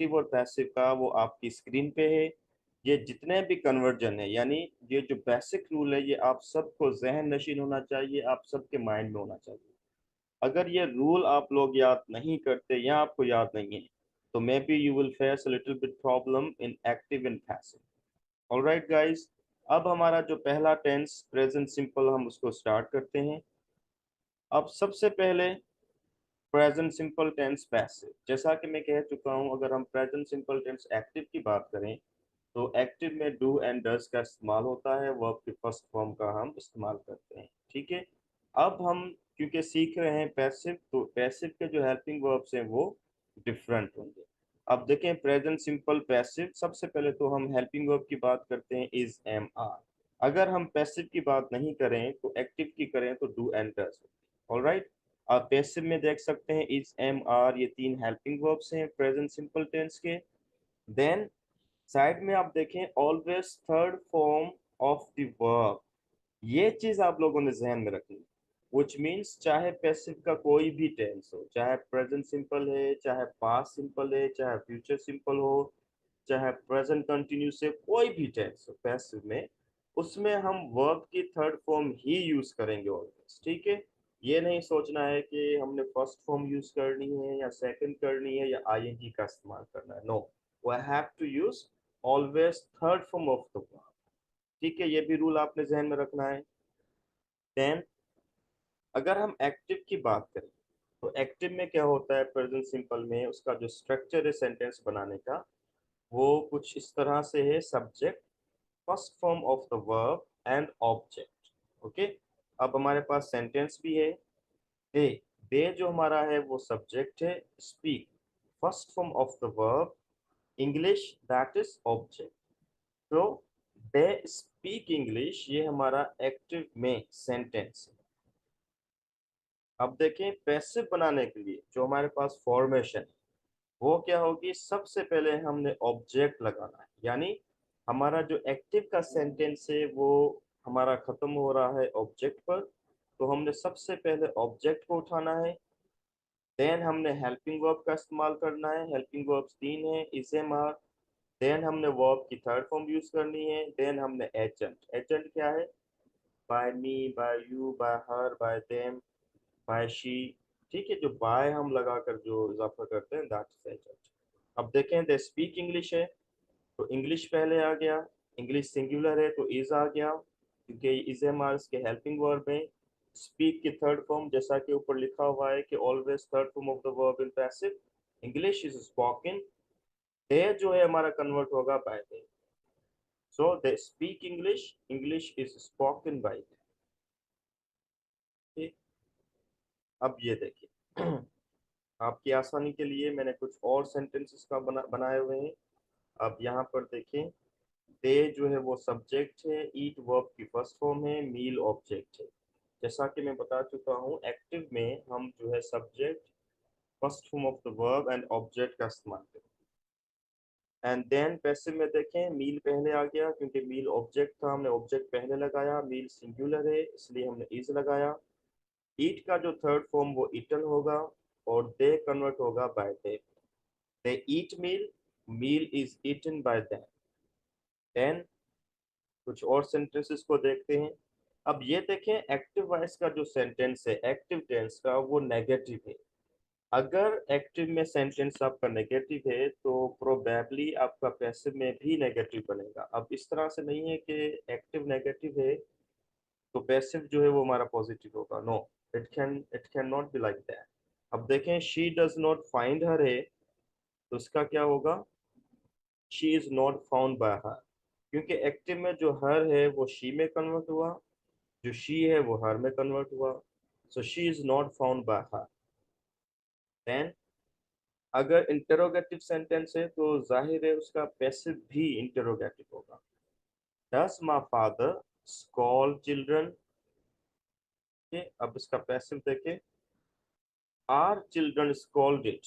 Active और passive का वो आपकी स्क्रीन पे है। ये जितने भी कन्वर्जन है, यानी ये जो बेसिक रूल है, ये आप सबको जहन नशीन होना चाहिए, आप सबके माइंड में होना चाहिए। अगर ये रूल आप लोग याद नहीं करते या आपको याद नहीं है, तो may be you will face little bit problem in active and passive. Alright guys, अब हमारा जो पहला टेंस प्रेजेंट सिंपल, हम उसको स्टार्ट करते हैं। अब सबसे पहले प्रेजेंट सिंपल टेंस पैसिव। जैसा कि मैं कह चुका हूं, अगर हम प्रेजेंट सिंपल टेंस एक्टिव की बात करें, तो एक्टिव में डू एंड डज का इस्तेमाल होता है, वर्ब के फर्स्ट फॉर्म का हम इस्तेमाल करते हैं। ठीक है। अब हम क्योंकि सीख रहे हैं पैसिव, तो पैसिव के जो हेल्पिंग वर्ब्स हैं वो डिफरेंट होंगे। अब देखें प्रेजेंट सिंपल पैसिव, सबसे पहले तो हम हेल्पिंग वर्ब की बात करते हैं, इज, एम, आर। अगर हम पैसिव की बात नहीं करें तो एक्टिव की करें तो डू एंड डज। ऑलराइट, आप पैसिव में देख सकते हैं इज, एम, आर, ये तीन हेल्पिंग वर्ब्स हैं प्रेजेंट सिंपल टेंस के। देन साइड में आप देखें always third form of the verb. ये चीज आप लोगों ने जहन में रखनी, which मीन्स चाहे पैसिव का कोई भी टेंस हो, चाहे प्रेजेंट सिंपल है, चाहे पास्ट सिंपल है, चाहे फ्यूचर सिंपल हो, चाहे प्रेजेंट कंटिन्यूस है, कोई भी टेंस हो पैसिव में, उसमें हम वर्ब की थर्ड फॉर्म ही यूज करेंगे ऑलवेज। ठीक है। ये नहीं सोचना है कि हमने फर्स्ट फॉर्म यूज करनी है या सेकंड करनी है या आईएनजी का इस्तेमाल करना है। No, we have to use always third form of the verb. ठीक है, ये भी रूल आपने जहन में रखना है। देन अगर हम एक्टिव की बात करें, तो एक्टिव में क्या होता है प्रेजेंट सिंपल में, उसका जो स्ट्रक्चर है सेंटेंस बनाने का, वो कुछ इस तरह से है, subject, first form of the verb and object. Okay. अब हमारे पास सेंटेंस भी है। दे, दे जो हमारा है वो सब्जेक्ट है, speak first form of the verb, English that is object. तो दे स्पीक इंग्लिश, ये हमारा एक्टिव में सेंटेंस है। अब देखें पैसिव बनाने के लिए जो हमारे पास फॉर्मेशन है, वो क्या होगी, सबसे पहले हमने ऑब्जेक्ट लगाना है, यानी हमारा जो एक्टिव का सेंटेंस है वो हमारा खत्म हो रहा है ऑब्जेक्ट पर, तो हमने सबसे पहले ऑब्जेक्ट को उठाना है। देन हमने हेल्पिंग वर्ब का इस्तेमाल करना है, हेल्पिंग वर्ब्स तीन है, इज, एम, आर। देन हमने वर्ब की थर्ड फॉर्म यूज करनी है। देन हमने एजेंट, एजेंट क्या है, by me, by you, by her, by them, by she. ठीक है, जो बाय हम लगाकर जो इजाफा करते हैं दैट इज एजेंट। अब देखें दे स्पीक इंग्लिश है, तो इंग्लिश पहले आ गया, इंग्लिश सिंगुलर है तो इज आ गया, क्योंकि इज, एम, आर के हेल्पिंग वर्ब है। स्पीक की थर्ड फॉर्म जैसा कि ऊपर लिखा हुआ है कि always third form of the verb in passive, English is spoken. They जो है हमारा कन्वर्ट होगा by they, so they speak English, English is spoken by they. अब ये देखिए आपकी आसानी के लिए मैंने कुछ और सेंटेंसेस का बनाए हुए हैं। अब यहाँ पर देखें, दे जो है वो सब्जेक्ट है, ईट वर्ब की फर्स्ट फॉर्म है, मील ऑब्जेक्ट है। जैसा कि मैं बता चुका हूँ, एक्टिव में हम जो है subject, first form of the verb and object का इस्तेमाल करें। एंड देन पैसिव में देखें, मील पहले आ गया, क्योंकि मील ऑब्जेक्ट था, हमने ऑब्जेक्ट पहले लगाया, मील सिंगुलर है इसलिए हमने इज लगाया। ईट का जो थर्ड फॉर्म वो ईटन होगा, और दे कन्वर्ट होगा by they. They eat meal, meal is eaten by them. Then कुछ और सेंटेंसेस को देखते हैं। अब ये देखें एक्टिव वॉइस का जो सेंटेंस है एक्टिव टेंस का, वो नेगेटिव है। अगर एक्टिव में सेंटेंस आपका नेगेटिव है तो प्रोबेबली आपका पैसिव में भी नेगेटिव बनेगा। अब इस तरह से नहीं है कि एक्टिव नेगेटिव है तो पैसिव जो है वो हमारा पॉजिटिव होगा। No, it can not be like that. अब देखें she does not find her है, तो इसका क्या होगा, she is not found by her, क्योंकि एक्टिव में जो हर है वो शी में कन्वर्ट हुआ, जो शी है वो हर में कन्वर्ट हुआ, so she is not found by her. Then अगर इंटरोगेटिव सेंटेंस है तो जाहिर है उसका पैसिव भी इंटरोगेटिव होगा। Does my father scold children, अब इसका पैसिव देखें, are children scolded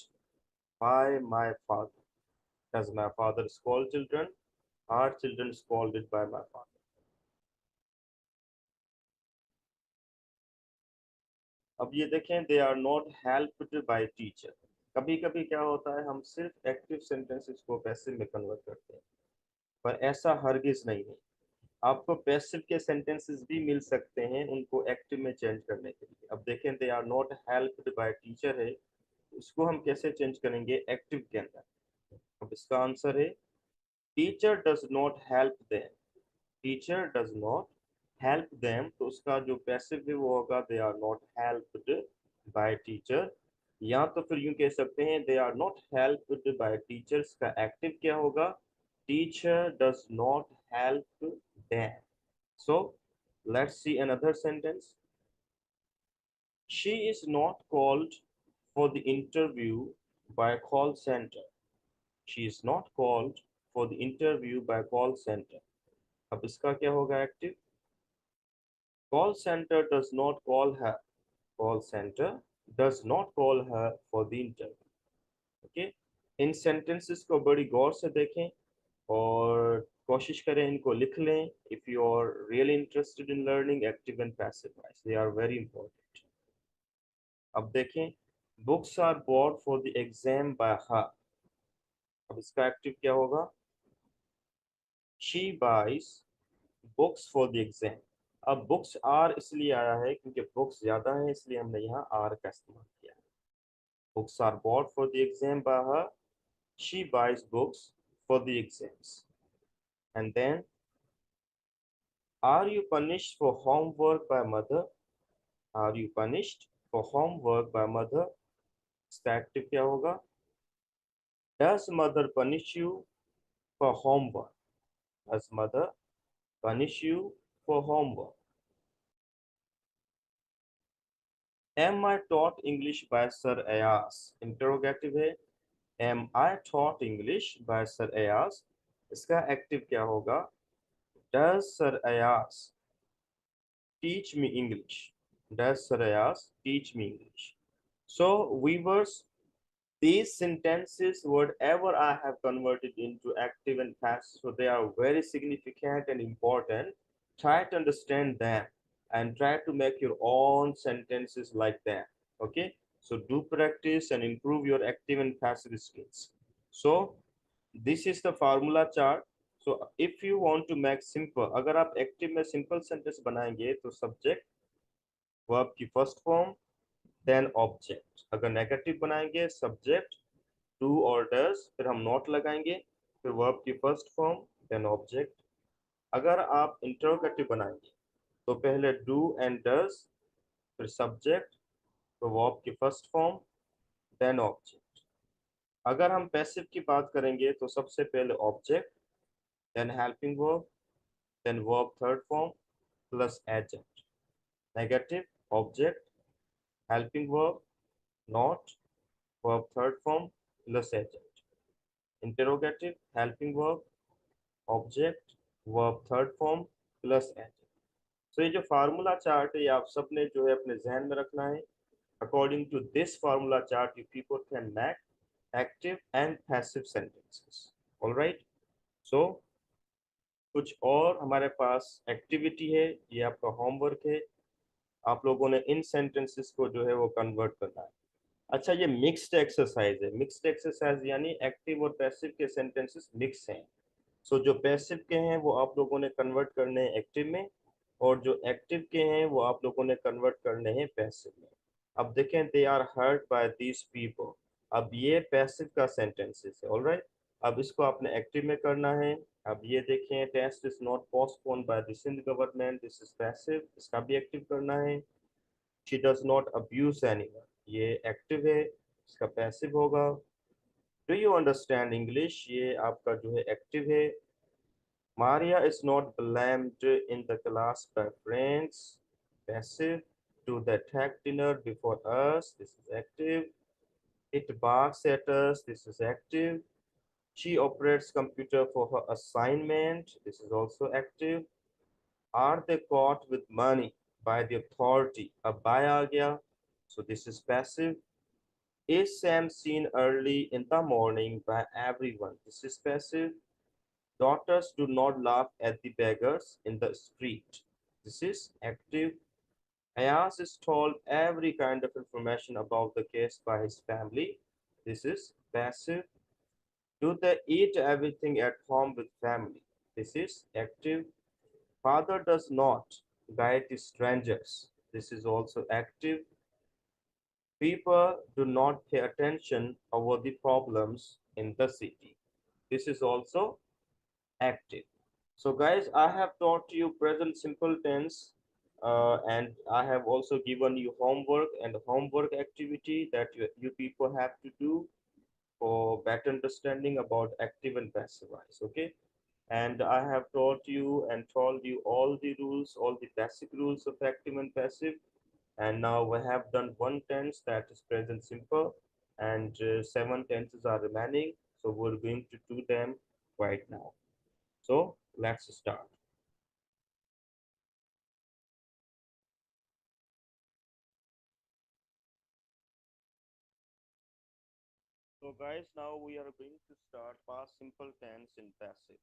by my father. Does my father scold children, are children scolded by my father. अब ये देखें, they are not helped by teacher, कभी कभी क्या होता है, हम सिर्फ एक्टिव सेंटेंसेस को पैसिव में कन्वर्ट करते हैं, पर ऐसा हरगिज नहीं है। आपको पैसिव के सेंटेंसेस भी मिल सकते हैं उनको एक्टिव में चेंज करने के लिए। अब देखें, they are not helped by teacher है, इसको हम कैसे चेंज करेंगे एक्टिव के अंदर। अब इसका आंसर है teacher does not help them. Teacher does not help them, तो उसका जो पैसिव है वो होगा they are not helped by teacher. या तो फिर यूं कह सकते हैं they are not helped by teachers का एक्टिव क्या होगा, teacher does not help them. So let's see another sentence. She is not called for the interview by a call center. She is not called for the interview by a call center. अब इसका क्या होगा active, call center does not call her. Call center does not call her for the interview. Okay? In sentences को बड़ी गौर से देखें और कोशिश करें इनको लिख लें। If you are really interested in learning active and passive voice, they are very important. अब देखें, books are bought for the exam by her. अब इसका एक्टिव क्या होगा, she buys books for the exam. अब बुक्स आर इसलिए आया है क्योंकि बुक्स ज्यादा है, इसलिए हमने यहाँ आर का इस्तेमाल किया है। Books are bought for the exam by her, she buys books for the exams. And then, are you punished for homework by mother? Are you punished for homework by mother? इसका active क्या होगा, does mother punish you for homework? Does mother punish you for homework? Am I taught English by Sir Ayaz? Interrogative है, Am I taught English by Sir Ayaz? इसका active क्या होगा, Does Sir Ayaz teach me English? Does Sir Ayaz teach me English? So, viewers, these sentences, whatever I have converted into active and passive, so they are very significant and important. Try to understand them and try to make your own sentences like them. Okay, so do practice and improve your active and passive skills. So this is the formula chart. So if you want to make simple, अगर आप active में simple sentence बनाएंगे तो subject verb की first form then object। अगर negative बनाएंगे subject do और does, फिर हम नॉट लगाएंगे, फिर वर्ब की फर्स्ट फॉर्म देन ऑब्जेक्ट। अगर आप इंटरोगेटिव बनाएंगे तो पहले डू एंड डज, फिर सब्जेक्ट, तो वर्ब की फर्स्ट फॉर्म देन ऑब्जेक्ट। अगर हम पैसिव की बात करेंगे तो सबसे पहले object, then helping verb, then verb third form plus agent. Negative, object, helping verb, not, verb third form plus adjunct. Interrogative, helping verb, object, verb third form plus adjunct. So ये जो formula chart है ये आप सबने जो है अपने जहन में रखना है। According to this formula chart, you people can make active and passive sentences. All right. So कुछ और हमारे पास एक्टिविटी है, ये आपका होमवर्क है। आप लोगों ने इन सेंटेंसेस को जो है वो कन्वर्ट करना है। अच्छा, ये मिक्स्ड एक्सरसाइज है। मिक्स्ड एक्सरसाइज यानी एक्टिव और पैसिव के सेंटेंसेस मिक्स हैं। सो जो पैसिव के हैं वो आप लोगों ने कन्वर्ट करने हैं एक्टिव में, और जो एक्टिव के हैं वो आप लोगों ने कन्वर्ट करने हैं पैसिव में। अब देखें, they are hurt by these people. अब ये पैसिव का सेंटेंसेस है, ऑलराइट। अब इसको आपने एक्टिव में करना है। अब ये देखें, test is not postponed by the Sindh government, this is passive, इसका भी एक्टिव करना है। She does not abuse anyone, ये एक्टिव है, इसका पैसिव होगा। डू यू अंडरस्टैंड इंग्लिश, ये आपका जो है एक्टिव है। Maria is not blamed in the class by friends, passive. To the attack dinner before us, this is active. It barks at us, this is active. She operates computer for her assignment, this is also active. Are they caught with money by the authority, अब by आ गया, so this is passive. Is Sam seen early in the morning by everyone, this is passive. Daughters do not laugh at the beggars in the street, this is active. Ayaz is told every kind of information about the case by his family, This is passive. Do they eat everything at home with family? This is active. Father does not guide the strangers. This is also active. People do not pay attention over the problems in the city. This is also active. So guys, I have taught you present simple tense, and I have also given you homework and homework activity that you people have to do for better understanding about active and passive voice. Okay, and I have taught you and told you all the rules, all the basic rules of active and passive. And now we have done one tense, that is present simple, and seven tenses are remaining. So we're going to do them right now. So let's start. So guys, now we are going to start past simple tense in passive.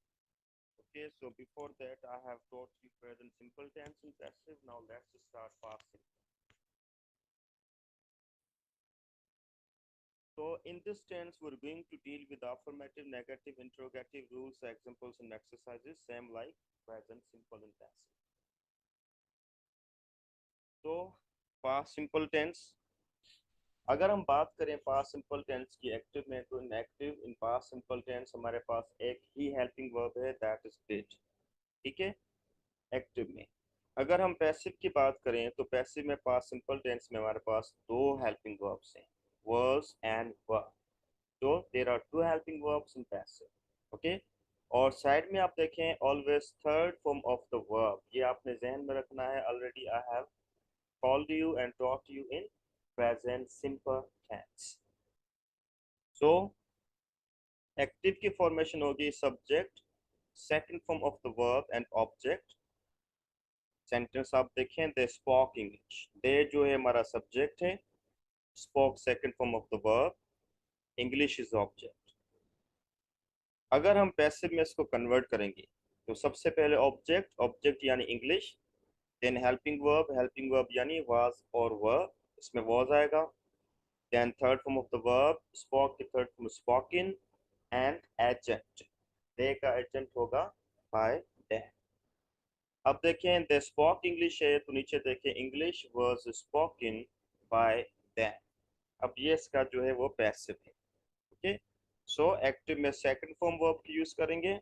Okay, so before that I have taught you present simple tense in passive. Now let's start past simple. So in this tense, we're going to deal with affirmative, negative, interrogative rules, examples, and exercises, same like present simple and passive. तो past simple tense, अगर हम बात करें past simple tense की active में, तो in active in past simple tense हमारे पास एक ही हेल्पिंग वर्ब है, दैट इज डिड। ठीक है, एक्टिव में। अगर हम पैसिव की बात करें तो पैसिव में पास्ट सिंपल टेंस में हमारे पास दो हेल्पिंग वर्ब्स हैं, वर्स एंड वर्ब। तो there are two helping verbs in passive. Okay, और साइड में आप देखें always third form of the verb, ये आपने जहन में रखना है। Already I have called you and taught you in present simple tense. So active की फॉर्मेशन होगी subject, second form of the verb and object. Sentence आप देखें, दे स्पोक इंग्लिश, दे जो है हमारा सब्जेक्ट है, spoke second form of the verb, English is object. अगर हम पैसिव में इसको कन्वर्ट करेंगे तो सबसे पहले ऑब्जेक्ट, ऑब्जेक्ट यानी इंग्लिश, देन हेल्पिंग वर्ब यानी वाज और वर्ब, इसमें वाज आएगा। Then third form of the verb, spoke की third form spoken, and agent, they का एजेंट होगा बाय दैट। अब देखें दे स्पोक इंग्लिश है, तो नीचे देखें English was spoken by them. अब ये इसका जो है वो पैसिव है। ओके, सो एक्टिव में सेकंड फॉर्म वर्ब की यूज करेंगे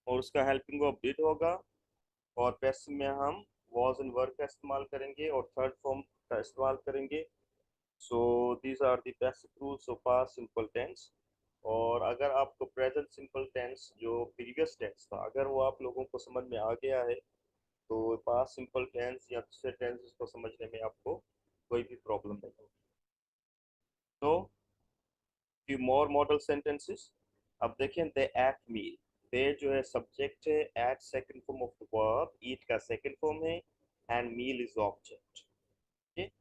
और उसका हेल्पिंग वर्ब डिड होगा, और पैसिव में हम वाज एंड वर का इस्तेमाल करेंगे और थर्ड फॉर्म का इस्तेमाल करेंगे। So these are the basic rules of past simple tense. और अगर आपको प्रेजेंट सिंपल टेंस जो प्रीवियस टेंस था, अगर वो आप लोगों को समझ में आ गया है, तो पास्ट सिंपल टेंस या दूसरे टेंसेस को समझने में आपको कोई भी प्रॉब्लम नहीं होगी। तो फ्यू मोर मॉडल सेंटेंसेस। अब देखें, दे एट मील, दे जो है सब्जेक्ट है, ate second form of the verb, eat का सेकंड फॉर्म है, एंड मील इज ऑब्जेक्ट। ठीक,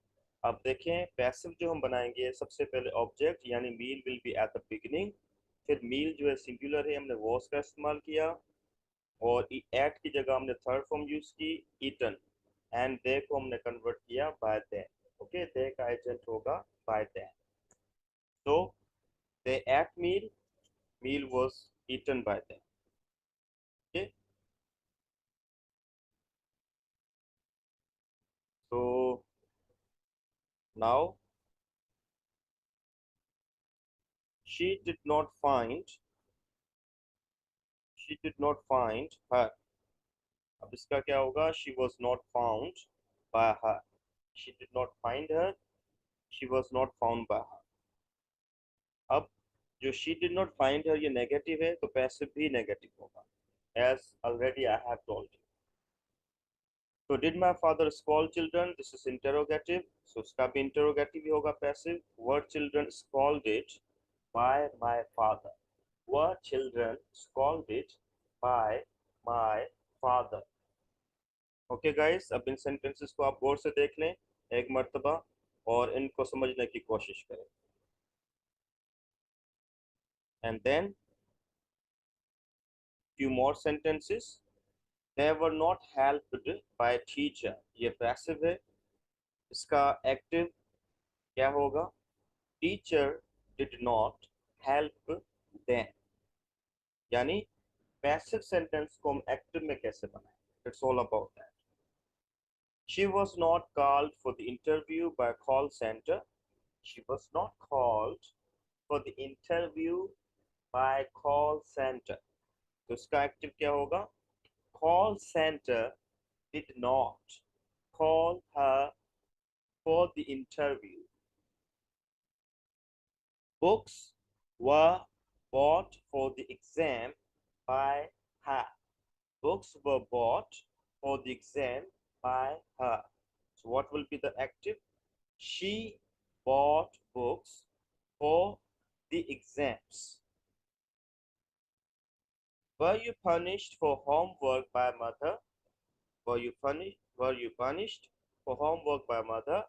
अब देखें पैसिव जो हम बनाएंगे, सबसे पहले ऑब्जेक्ट यानी meal will be at the beginning, फिर मील जो है सिंगुलर है, हमने वॉज का इस्तेमाल किया, और एट की जगह हमने थर्ड फॉर्म यूज की ईटन, एंड दे को हमने कन्वर्ट किया बाय दे। ओके, दे का एजेंट होगा बाय दे। तो they ate meal, meal was eaten by they. Okay, so now she did not find, she did not find her। अब इसका क्या होगा, she was not found by her, she did not find her, she was not found by her। अब जो she did not find her ये negative है, तो passive भी नेगेटिव होगा, as already I have told you। तो did my father scold children, this is interrogative, so इसका भी interrogative ही होगा passive. were children scolded by my father, were children scolded by my father। Okay guys, अब इन sentences को आप गौर से देख लें एक मर्तबा और इनको समझने की कोशिश करें। And then few more sentences, they were not helped by teacher, ये पैसिव है। इसका एक्टिव क्या होगा, teacher did not help them। यानी पैसिव सेंटेंस को हम एक्टिव में कैसे बनाएं, it's all about that. She was not called for the interview by call center। She was not called for the interview by call center। तो इसका active क्या होगा? Call center did not call her for the interview। Books were bought for the exam by her। Books were bought for the exam by her। So what will be the active? She bought books for the exams। Were you punished for homework by mother? Were you punished for homework by mother?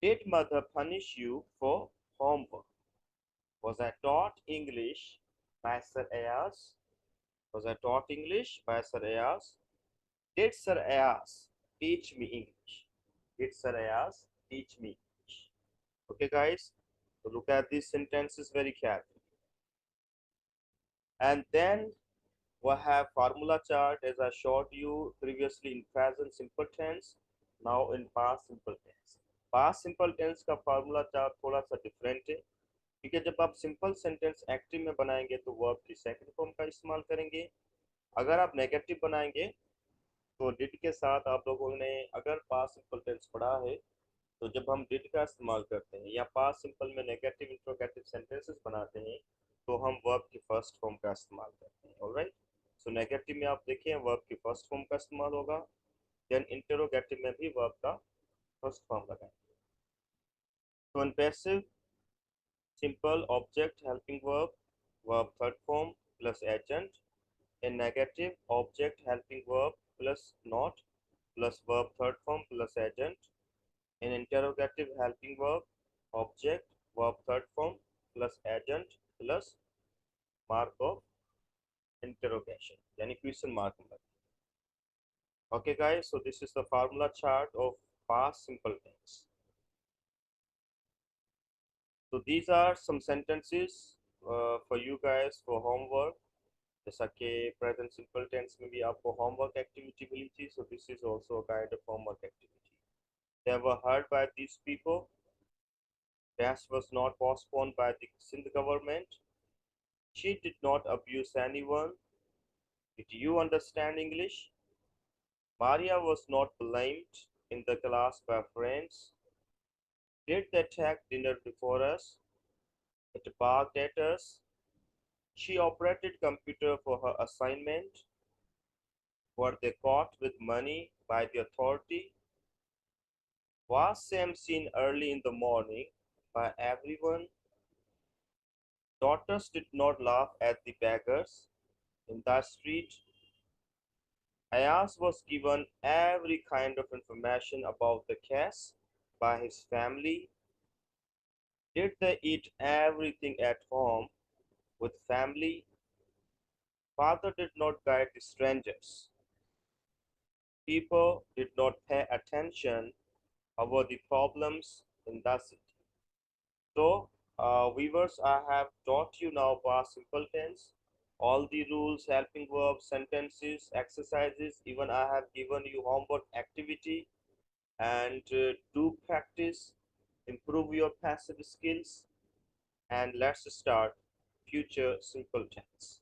Did mother punish you for homework? Was I taught English by Sir Ayaz? Was I taught English by Sir Ayaz? Did Sir Ayaz teach me English? Did Sir Ayaz teach me English? Okay, guys, so look at these sentences very carefully. And then we have formula chart as I showed you previously in present simple tense, now in past simple tense। past simple tense का formula chart थोड़ा सा different है, क्योंकि जब आप simple sentence active में बनाएंगे तो वर्ब की सेकंड फॉर्म का इस्तेमाल करेंगे। अगर आप नेगेटिव बनाएंगे तो डिड के साथ आप लोगों ने अगर पास्ट सिंपल टेंस पढ़ा है तो जब हम डिड का इस्तेमाल करते हैं या पास्ट सिंपल में नेगेटिव इंट्रोगेटिव सेंटेंसेस बनाते हैं तो हम वर्ब की फर्स्ट फॉर्म का इस्तेमाल करते हैं। ऑलराइट, सो नेगेटिव में आप देखिए वर्ब की फर्स्ट फॉर्म का इस्तेमाल होगा, देन इंटरोगेटिव में भी वर्ब का फर्स्ट फॉर्म लगाएंगे। तो in passive simple object helping verb, verb third form plus agent। in negative object helping verb plus not plus verb third form plus agent। in interrogative helping verb, object verb third form plus agent plus mark of interrogation यानी question mark number। Okay guys, so this is the formula chart of past simple tense। So these are some sentences for you guys for homework। जैसा कि present simple tense में भी आपको homework activity मिली थी, so this is also a kind of homework activity। They were heard by these people। Test was not postponed by the Sindh government। She did not abuse anyone। Did you understand English? Maria was not blamed in the class by friends। Did they take dinner before us? It barked at us। She operated computer for her assignment। Were they caught with money by the authority? Was Sam seen early in the morning by everyone? Daughters did not laugh at the beggars in the street। Ayaz was given every kind of information about the case by his family। Did they eat everything at home with family? Father did not guide the strangers। People did not pay attention about the problems in the city। So, viewers, I have taught you now past simple tense, all the rules, helping verbs, sentences, exercises, even I have given you homework activity, and do practice, improve your passive skills, and let's start future simple tense।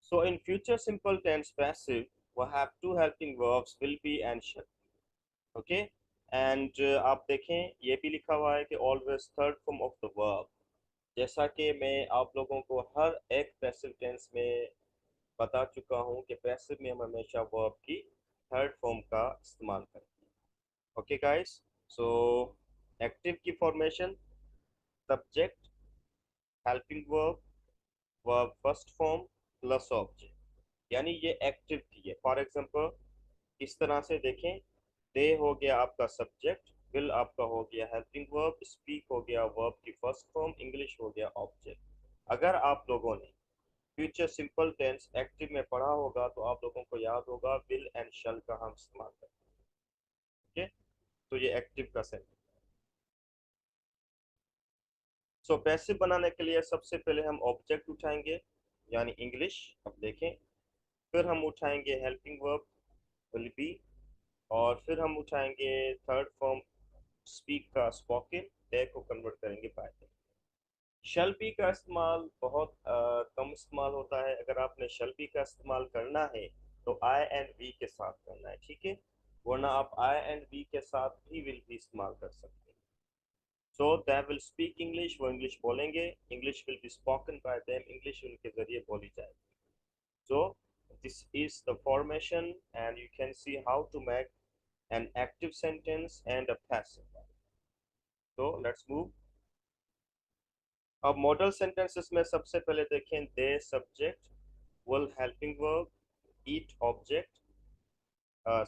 So in future simple tense passive, we have two helping verbs will be and shall be। Okay, and आप देखें ये भी लिखा हुआ है कि always third form of the verb। जैसा कि मैं आप लोगों को हर एक पैसिव टेंस में बता चुका हूँ कि पैसिव में हम हमेशा वर्ब की थर्ड फॉर्म का इस्तेमाल करेंगे। ओके गाइस, सो एक्टिव की formation subject helping verb verb first form plus object, यानी ये एक्टिव की है। फॉर एग्जांपल इस तरह से देखें, दे हो गया आपका सब्जेक्ट, विल आपका हो गया हेल्पिंग वर्ब, स्पीक हो गया वर्ब की फर्स्ट फॉर्म, इंग्लिश हो गया ऑब्जेक्ट। अगर आप लोगों ने फ्यूचर सिंपल टेंस एक्टिव में पढ़ा होगा तो आप लोगों को याद होगा विल एंड शल का हम इस्तेमाल करते हैं। ठीक है, तो ये एक्टिव का सेंटेंस। सो पैसिव बनाने के लिए सबसे पहले हम ऑब्जेक्ट उठाएंगे, यानी इंग्लिश। अब देखें, फिर हम उठाएंगे हेल्पिंग वर्ब विल बी, और फिर हम उठाएंगे थर्ड फॉर्म स्पीक का स्पोकन, डे को कन्वर्ट करेंगे बाय डे। शैल बी का इस्तेमाल बहुत कम इस्तेमाल होता है। अगर आपने शैल बी का इस्तेमाल करना है तो आई एंड वी के साथ करना है, ठीक है, वरना आप आई एंड वी के साथ भी विल भी इस्तेमाल कर सकते हैं। So they will speak English, वो इंग्लिश बोलेंगे, English will be spoken by them, English उनके जरिए बोली जाएगी। So this is the formation and you can see how to make an active sentence and a passive one. So let's move. अब model sentences में सबसे पहले देखें they subject, will helping verb, eat object,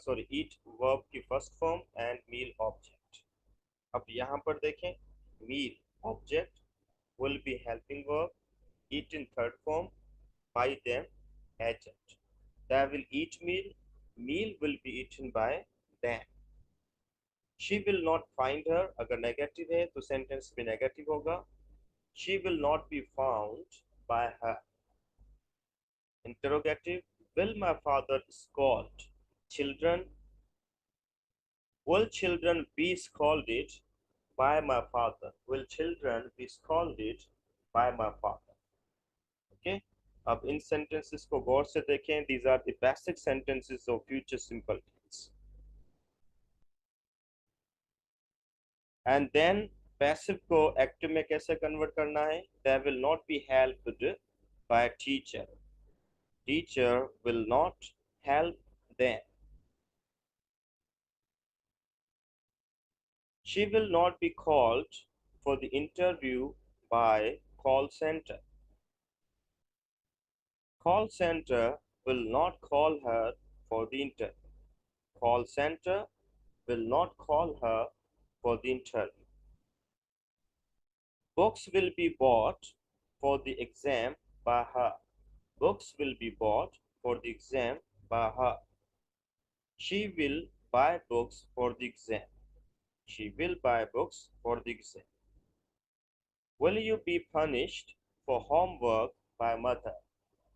sorry eat verb की first form and meal object. अब यहाँ पर देखें meal object, will be helping verb, eat in third form, by them agent. They will eat meal, meal will be eaten by them. She will not find her, अगर negative है तो sentence भी negative होगा। She will not be found by her. Interrogative, will my father scold children? Will children be scolded by my father? Will children be scolded by my father? Okay. अब इन sentences को गौर से देखें. These are the basic sentences of future simple tense. And then passive को active में कैसे convert करना है? They will not be helped by a teacher. Teacher will not help them. She will not be called for the interview by call center. Call center will not call her for the interview. Call center will not call her for the interview. Books will be bought for the exam by her. Books will be bought for the exam by her. She will buy books for the exam. She will buy books for the exam. Will you be punished for homework by mother?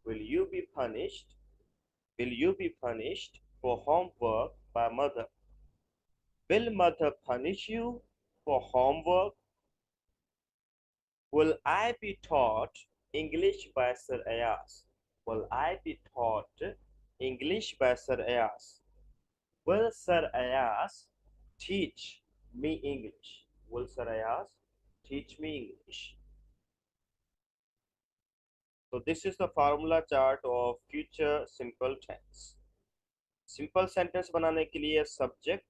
Will you be punished? Will you be punished for homework by mother? Will mother punish you for homework? Will I be taught English by Sir Ayaz? Will I be taught English by Sir Ayaz? Will Sir Ayaz teach me English? Will Sir Ayaz teach me English? So this is the formula chart of future simple tense. Simple sentence बनाने के लिए subject,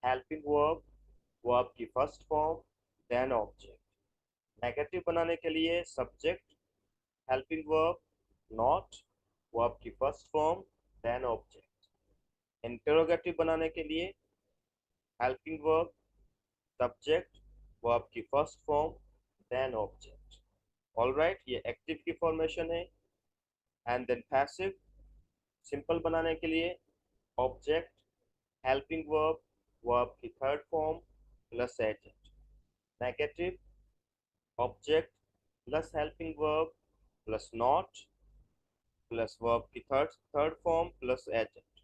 helping verb, verb की first form, then object. Negative बनाने के लिए subject, helping verb, not, verb की first form, then object. Interrogative बनाने के लिए हेल्पिंग वर्ब, सब्जेक्ट, वर्ब की first form, then object. Alright, ये एक्टिव की फॉर्मेशन है। एंड देन पैसिव, सिंपल बनाने के लिए ऑब्जेक्ट, हेल्पिंग वर्ब, वर्ब की third form plus agent. Negative, object plus helping verb plus not plus verb की third form plus agent.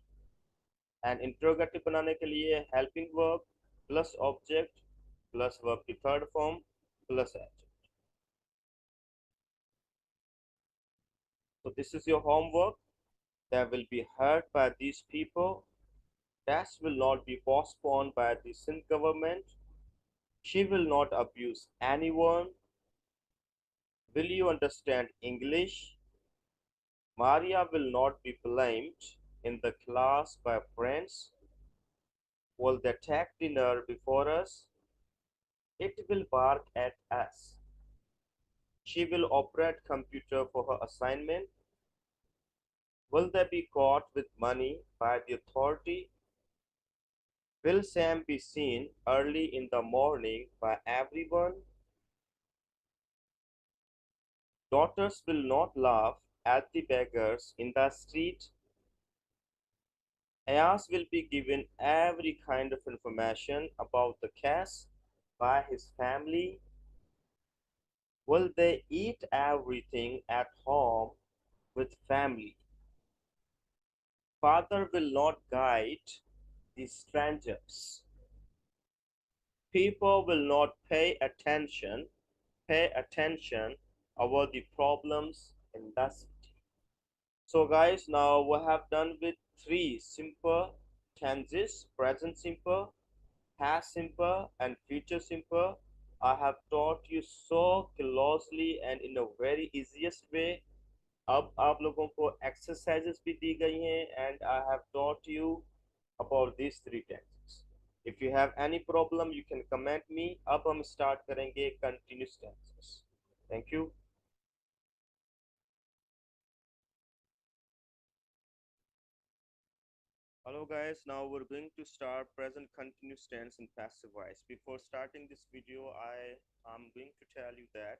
And interrogative बनाने के लिए helping verb plus object plus verb की third form plus agent. So this is your homework that will be heard by these people. Tests will not be postponed by the Sindh government. She will not abuse anyone. Will you understand English? Maria will not be blamed in the class by friends. Will they take dinner before us? It will bark at us. She will operate computer for her assignment. Will they be caught with money by the authority? Will Sam be seen early in the morning by everyone? Daughters will not laugh at the beggars in the street, Ayaz will be given every kind of information about the case by his family. Will they eat everything at home with family? Father will not guide the strangers. People will not pay attention about the problems in the city. So guys, now we have done with three simple tenses: present simple, past simple, and future simple. I have taught you so closely and in a very easiest way. अब आप लोगों को exercises भी दी गई हैं and I have taught you about these three tenses. If you have any problem, you can comment me. अब हम start करेंगे continuous tenses. Thank you. Hello guys, now we're going to start present continuous tense in passive voice. Before starting this video, I am going to tell you that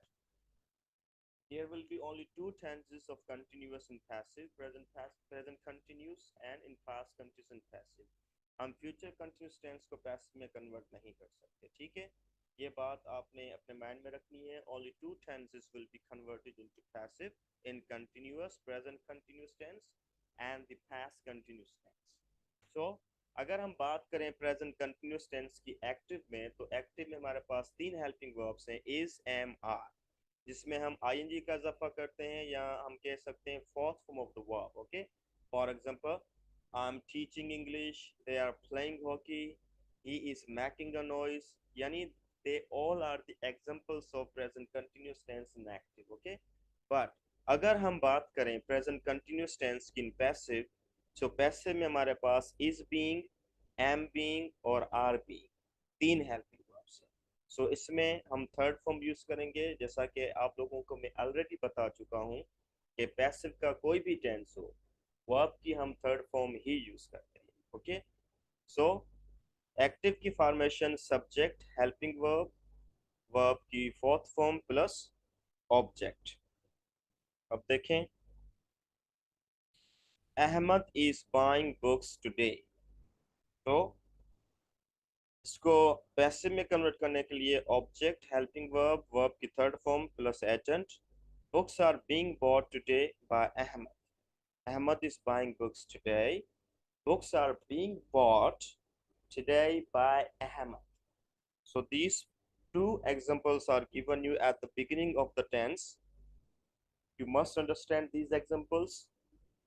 there will be only two tenses of continuous and passive, present continuous and in past continuous and passive. हम future continuous tense को passive में convert नहीं कर सकते, ठीक है? ये बात आपने अपने माइंड में रखनी है. Only two tenses will be converted into passive in continuous present continuous tense and the past continuous tense. So अगर हम बात करें प्रेजेंट कंटिन्यूस टेंस की एक्टिव में, तो एक्टिव में हमारे पास तीन हेल्पिंग वर्ब्स हैं, इज, एम, आर, जिसमें हम आईएनजी का इजाफा करते हैं या हम कह सकते हैं fourth form of the verb. Okay, for example, I'm teaching English, they are playing hockey, he is making a noise. Yani they all are the examples of present continuous tense in active. Okay, but अगर हम बात करें present continuous tense की in passive, so passive में हमारे पास is being, am being और are being, तीन helping verbs हैं. So इसमें हम थर्ड फॉर्म यूज करेंगे. जैसा कि आप लोगों को मैं ऑलरेडी बता चुका हूँ कि पैसिव का कोई भी टेंस हो, वर्ब की हम थर्ड फॉर्म ही यूज करते हैं. ओके, सो एक्टिव की formation subject, helping verb, verb की फोर्थ फॉर्म प्लस ऑब्जेक्ट. अब देखें, Ahmad is buying books today. तो इसको पैसिव में कन्वर्ट करने के लिए ऑब्जेक्ट, हेल्पिंग वर्ब, वर्ब की third form plus agent. Books are being bought today by Ahmad. Ahmad is buying books today. Books are being bought today by Ahmad. So these two examples are given you at the beginning of the tense. You must understand these examples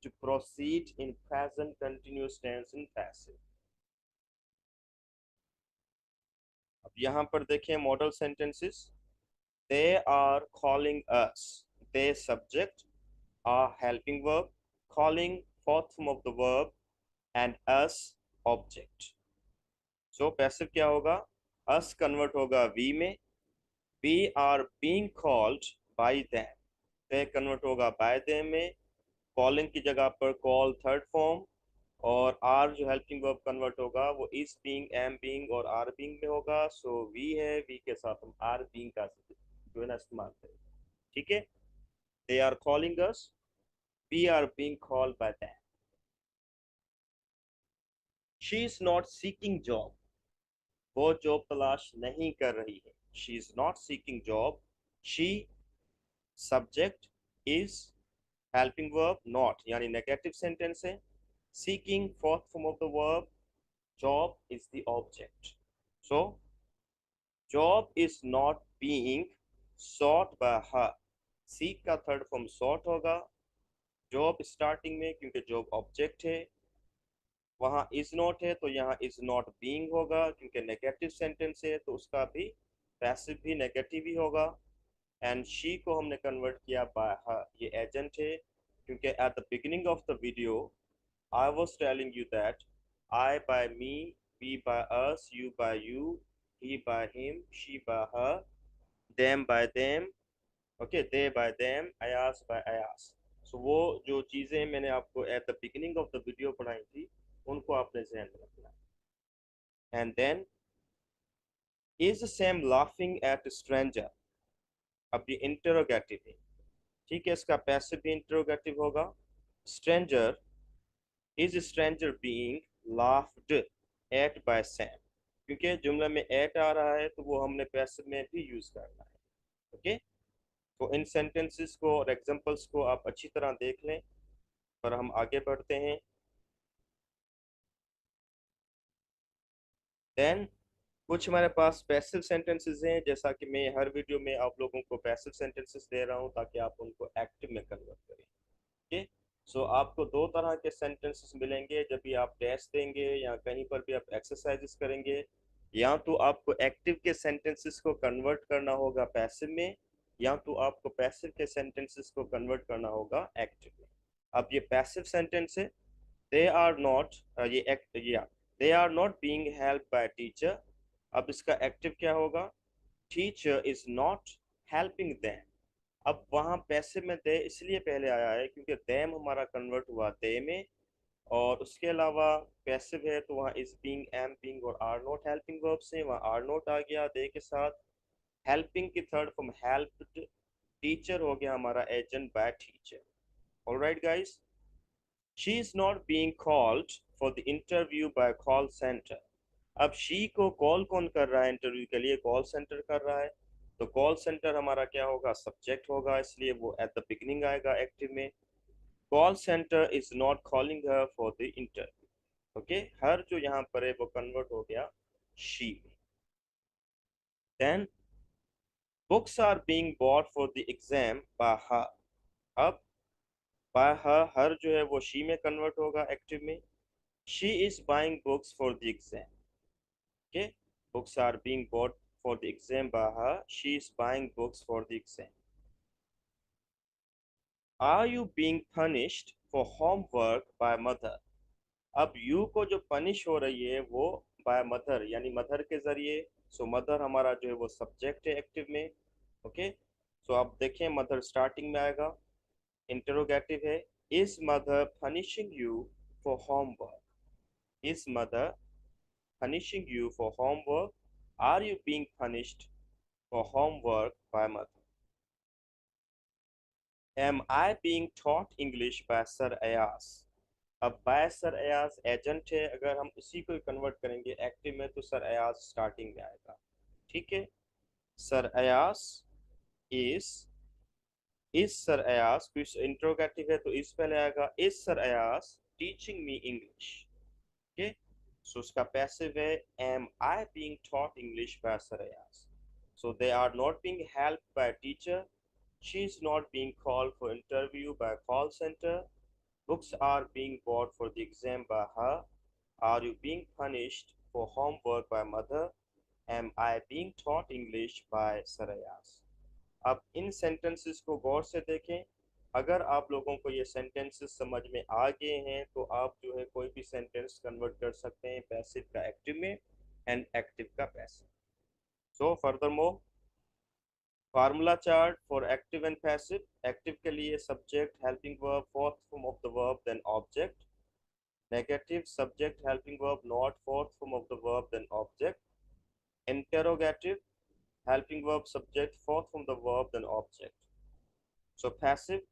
to proceed in present continuous tense in passive. अब यहाँ पर देखें model sentences. They are calling us. They subject, are helping verb, calling fourth form of the verb, and us object. So passive क्या होगा? Us convert होगा we में. We are being called by them. They convert होगा by them में. Calling की जगह पर call third form, और are जो helping verb convert होगा वो is being, am being और are being में होगा. So we है, we के साथ हम are being का जो है ना इस्तेमाल करें. ठीक है? They are calling us. We are being called by them. She is not seeking job. वो जॉब तलाश नहीं कर रही है. She is not seeking job. She subject, is helping verb, not यानी negative sentence है. Seeking fourth form of the verb, job is the object. So job is not being sought by her. Seek का third form sought होगा. Job starting में क्योंकि job object है, वहाँ is not है तो यहाँ is not being होगा. क्योंकि नेगेटिव सेंटेंस है तो उसका भी पैसिव भी नेगेटिव ही होगा. एंड शी को हमने कन्वर्ट किया बाय हर, ये एजेंट है. क्योंकि at the beginning of the video I was telling you that I by me, we by us, you by you, he by him, she by her, them by them, okay, they by them, Ayaz by Ayaz. So वो जो चीज़ें मैंने आपको at the beginning of the video पढ़ाई थी उनको आपने ध्यान में रखना. And then is Sam laughing at stranger. अब ये इंटरोगेटिव है. ठीक है, इसका पैसिव भी इंटरोगेटिव होगा। Stranger, is stranger being laughed eight by Sam, क्योंकि जुमले में एट आ रहा है तो वो हमने पैसिव में भी यूज करना है। ओके, तो इन सेंटेंसेस को और एग्जांपल्स को आप अच्छी तरह देख लें, पर हम आगे बढ़ते हैं। देन कुछ हमारे पास पैसिव सेंटेंसेस हैं, जैसा कि मैं हर वीडियो में आप लोगों को पैसिव सेंटेंसेस दे रहा हूं ताकि आप उनको एक्टिव में कन्वर्ट करें। ओके, सो आपको दो तरह के सेंटेंसेस मिलेंगे जब भी आप टेस्ट देंगे या कहीं पर भी आप एक्सरसाइजेस करेंगे। या तो आपको एक्टिव के सेंटेंसेस को कन्वर्ट करना होगा पैसिव में, या तो आपको पैसिव के सेंटेंसेस को कन्वर्ट करना होगा एक्टिव में। अब ये पैसिव सेंटेंस है, दे आर नॉट, ये एक्ट या they are not being help by teacher. अब इसका एक्टिव क्या होगा? Teacher is not helping them. अब वहां पैसे में दे इसलिए पहले आया है क्योंकि देम हमारा कन्वर्ट हुआ दे में, और उसके अलावा पैसिव है तो वहाँ इज बीइंग, एम बीइंग और आर नॉट हेल्पिंग वर्ब से वहाँ आर नॉट आ गया दे के साथ। हेल्पिंग की थर्ड फॉर्म हेल्प्ड, टीचर हो गया हमारा agent by teacher. Alright guys, she is not being called for the interview by call centre. अब शी को कॉल कौन कर रहा है इंटरव्यू के लिए? कॉल सेंटर कर रहा है। तो कॉल सेंटर हमारा क्या होगा? सब्जेक्ट होगा, इसलिए वो एट द बिगिनिंग आएगा एक्टिव में। Call centre is not calling her for the interview. Okay, her जो यहाँ पर है वो कन्वर्ट हो गया शी में। Then books are being bought for the exam by her. अब बाय हर जो है वो शी में कन्वर्ट होगा एक्टिव में। She is buying books for the exam. Okay, books are being bought for the exam by her. She is buying books for the exam. Are you being punished for homework by mother? अब you को जो punish हो रही है वो by mother, यानी mother के जरिए। सो मदर हमारा जो है वो सब्जेक्ट है एक्टिव में। ओके, सो आप देखें मदर स्टार्टिंग में आएगा, इंटरोगेटिव है। Is mother punishing you for homework? Is mother punishing you for homework? Are you being punished for homework by mother? Am I being taught English by Sir Ayaz? अब bye sir Ayaz agent है, अगर हम उसी को convert करेंगे active में तो sir Ayaz starting में आएगा। ठीक है, sir Ayaz is, is sir Ayaz कुछ इंट्रोगेटिव है तो इस पहले आएगा। Is sir Ayaz teaching me English? Okay, so उसका पैसिव है am I being taught English by sir Ayaz. So they are not being helped by teacher. She is not being called for interview by call centre. Books are being bought for the exam by her. Are you being punished for homework by mother? Am I being taught English by Sarayas? अब इन sentences को गौर से देखें। अगर आप लोगों को ये sentences समझ में आ गए हैं तो आप जो है कोई भी सेंटेंस कन्वर्ट कर सकते हैं पैसिव का एक्टिव में एंड एक्टिव का passive. So furthermore, formula chart for active and passive. Active के लिए subject helping verb fourth form of the verb then object. Negative, subject helping verb not fourth form of the verb then object. Interrogative, helping verb subject fourth form of the verb then object. So passive,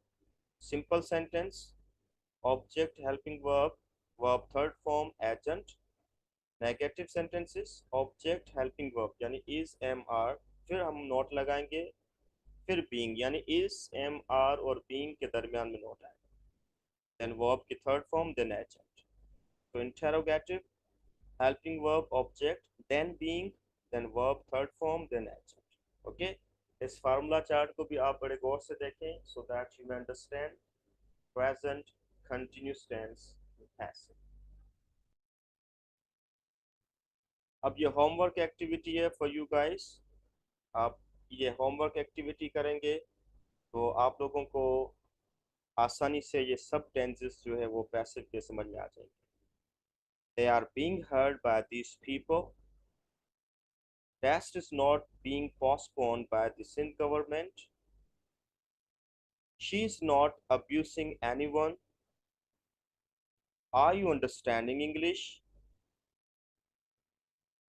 simple sentence, object helping verb, verb third form agent. Negative sentences, object helping verb यानी is, am, are, फिर हम note लगाएंगे, फिर being यानी is, am, are और being के दरमियान में नोट आएगा, then verb की third form then agent. So interrogative, helping verb object then being then verb third form then agent. Okay, इस फार्मूला चार्ट को भी आप बड़े गौर से देखें so that you understand present continuous tense passive. अब ये होमवर्क एक्टिविटी है फॉर यू गाइस। आप ये होमवर्क एक्टिविटी करेंगे तो आप लोगों को आसानी से ये सब टेंसेस जो है वो पैसिव के समझ में आ जाएंगे। They are being heard by these people. Test is not being postponed by the Sindh government. She is not abusing anyone. Are you understanding English?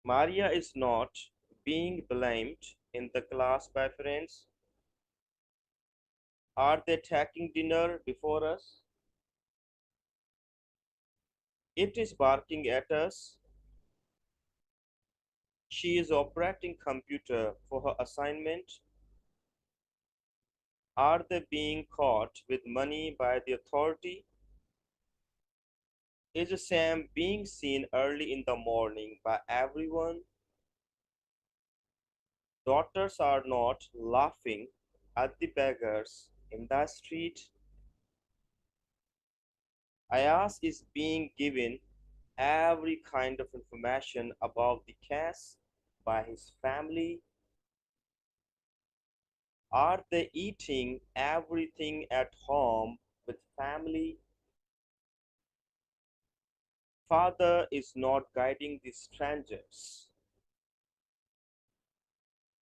Maria is not being blamed in the class by friends. Are they taking dinner before us? It is barking at us. She is operating computer for her assignment. Are they being caught with money by the authority? Is Sam being seen early in the morning by everyone? Daughters are not laughing at the beggars in the street. Ayaz is being given every kind of information about the case by his family. Are they eating everything at home with family? Father is not guiding the strangers.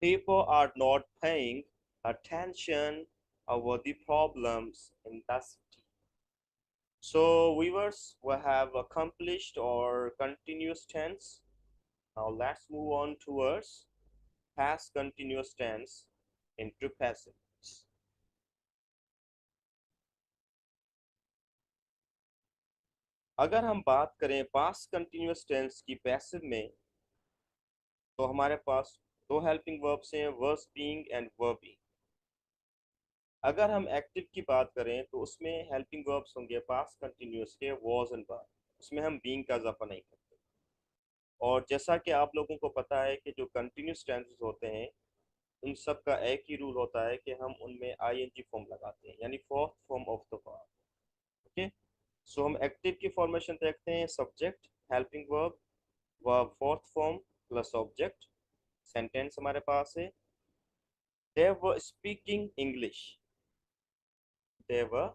People are not paying attention over the problems in the city. So viewers, we have accomplished our continuous tense. Now let's move on towards past continuous tense into passive tense. अगर हम बात करें past continuous tense की passive में, तो हमारे पास दो हेल्पिंग वर्ब्स हैं, वर्स बीइंग एंड वर्बिंग। अगर हम एक्टिव की बात करें तो उसमें हेल्पिंग वर्ब्स होंगे पास्ट कंटिन्यूअस के वाज एंड वर, उसमें हम बीइंग का इजाफा नहीं करते। और जैसा कि आप लोगों को पता है कि जो कंटिन्यूअस टेंसेस होते हैं उन सब का एक ही रूल होता है कि हम उनमें आईएनजी फॉर्म लगाते हैं, यानी fourth form of the verb. Okay, so हम एक्टिव की फॉर्मेशन देखते हैं, subject, helping verb, verb fourth form plus object. Sentence हमारे पास है, they were speaking English, they were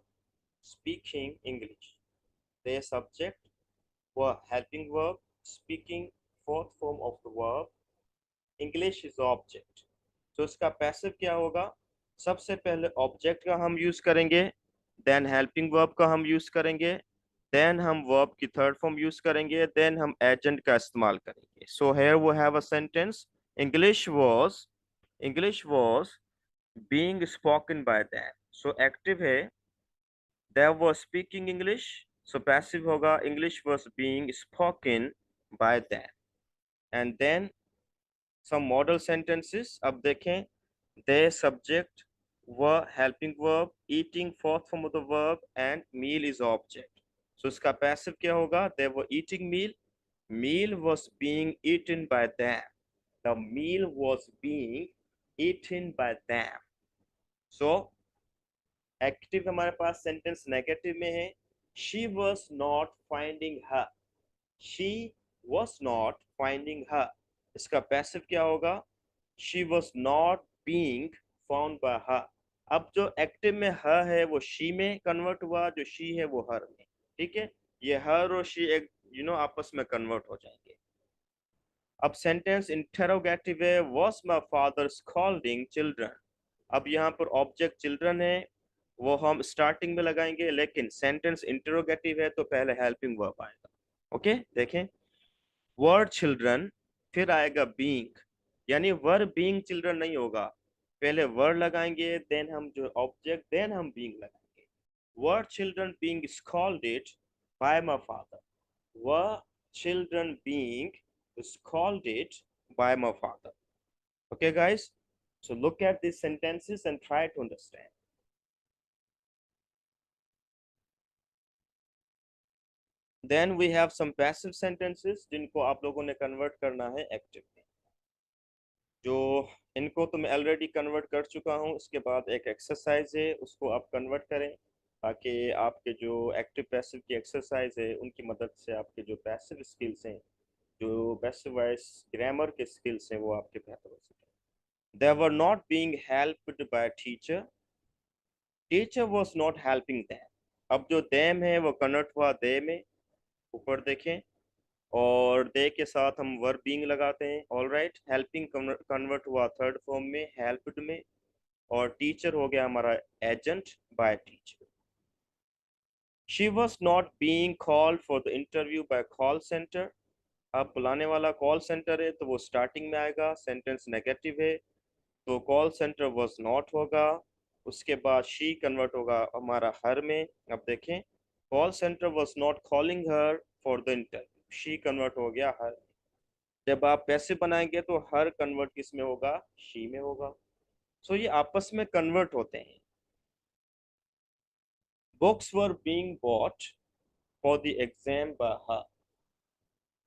speaking English। their subject were helping verb, speaking fourth form of the verb, English is object। तो इसका passive क्या होगा? सबसे पहले object का हम यूज करेंगे, देन हेल्पिंग वर्ब का हम यूज करेंगे, देन हम वर्ब की थर्ड फॉर्म यूज करेंगे, देन हम एजेंट का इस्तेमाल करेंगे। So here we have a sentence, English was being spoken by them. सो एक्टिव है they were speaking English, so passive होगा English was being spoken by them। and then some model sentences, अब देखें, their subject were helping verb, eating fourth form of the verb and meal is object। so इसका passive क्या होगा? they were eating meal was being eaten by them, the meal was being eaten by them। so active हमारे पास sentence negative में है, she was not finding her, she was not finding her. इसका passive क्या होगा? She was not being found by her. अब जो active में हर है वो शी में कन्वर्ट हुआ, जो शी है वो हर में। ठीक है, ये हर और शी एक आपस में कन्वर्ट हो जाएंगे। अब सेंटेंस इंटेरोगेटिव है, was my father scolding children. अब यहाँ पर ऑब्जेक्ट चिल्ड्रन है, वो हम स्टार्टिंग में लगाएंगे, लेकिन सेंटेंस इंटरोगेटिव है तो पहले हेल्पिंग वर्ब आएगा। ओके, देखें, वर्ड चिल्ड्रन, फिर आएगा बीइंग, यानी वर्ड बीइंग चिल्ड्रन नहीं होगा, पहले वर्ड लगाएंगे, देन हम जो ऑब्जेक्ट, देन हम बीइंग लगाएंगे। Word children being scolded by my father, word children being scolded by my father। Okay guys, so look at these sentences and try to understand। Then we have some passive sentences जिनको आप लोगों ने convert करना है active में। जो इनको तो मैं ऑलरेडी कन्वर्ट कर चुका हूं, इसके बाद एक एक्सरसाइज है, उसको आप कन्वर्ट करें ताकि आपके जो एक्टिव पैसिव की एक्सरसाइज है उनकी मदद से आपके जो पैसिव स्किल्स हैं, जो पैसिव वॉइस ग्रामर के स्किल्स हैं, वो आपके बेहतर हो सके। They were not being helped by teacher, teacher was not helping them. अब जो देम है वो कन्वर्ट हुआ दे में, ऊपर देखें, और दे के साथ हम वर्ब बीइंग लगाते हैं। ऑल राइट, हेल्पिंग कन्वर्ट हुआ थर्ड फॉर्म में हेल्प्ड में, और टीचर हो गया हमारा agent by teacher. She was not being called for the interview by call centre. अब बुलाने वाला कॉल सेंटर है तो वो स्टार्टिंग में आएगा, सेंटेंस नेगेटिव है तो कॉल सेंटर वॉज नॉट होगा। उसके बाद शी कन्वर्ट होगा हमारा हर में। अब देखें, call centre was not calling her for the interview, she convert हो गया हर। जब आप पैसे बनाएंगे तो हर कन्वर्ट किस में होगा, शी में होगा। सो ये आपस में कन्वर्ट होते हैं। Books were being bought for the exam by her,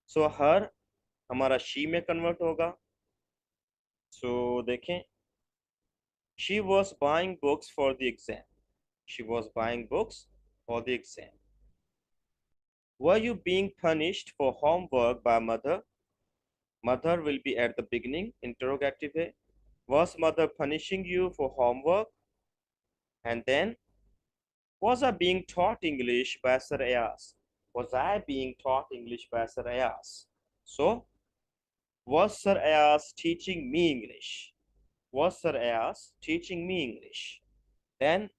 so her हमारा शी में कन्वर्ट होगा। सो देखें, she was buying books for the exam, she was buying books for the exam. Were you being punished for homework by mother? Mother will be at the beginning, interrogative है। Was mother punishing you for homework? And then, was I being taught English by Sir Ayaz? Was I being taught English by Sir Ayaz? So, was Sir Ayaz teaching me English? Was Sir Ayaz teaching me English? Then,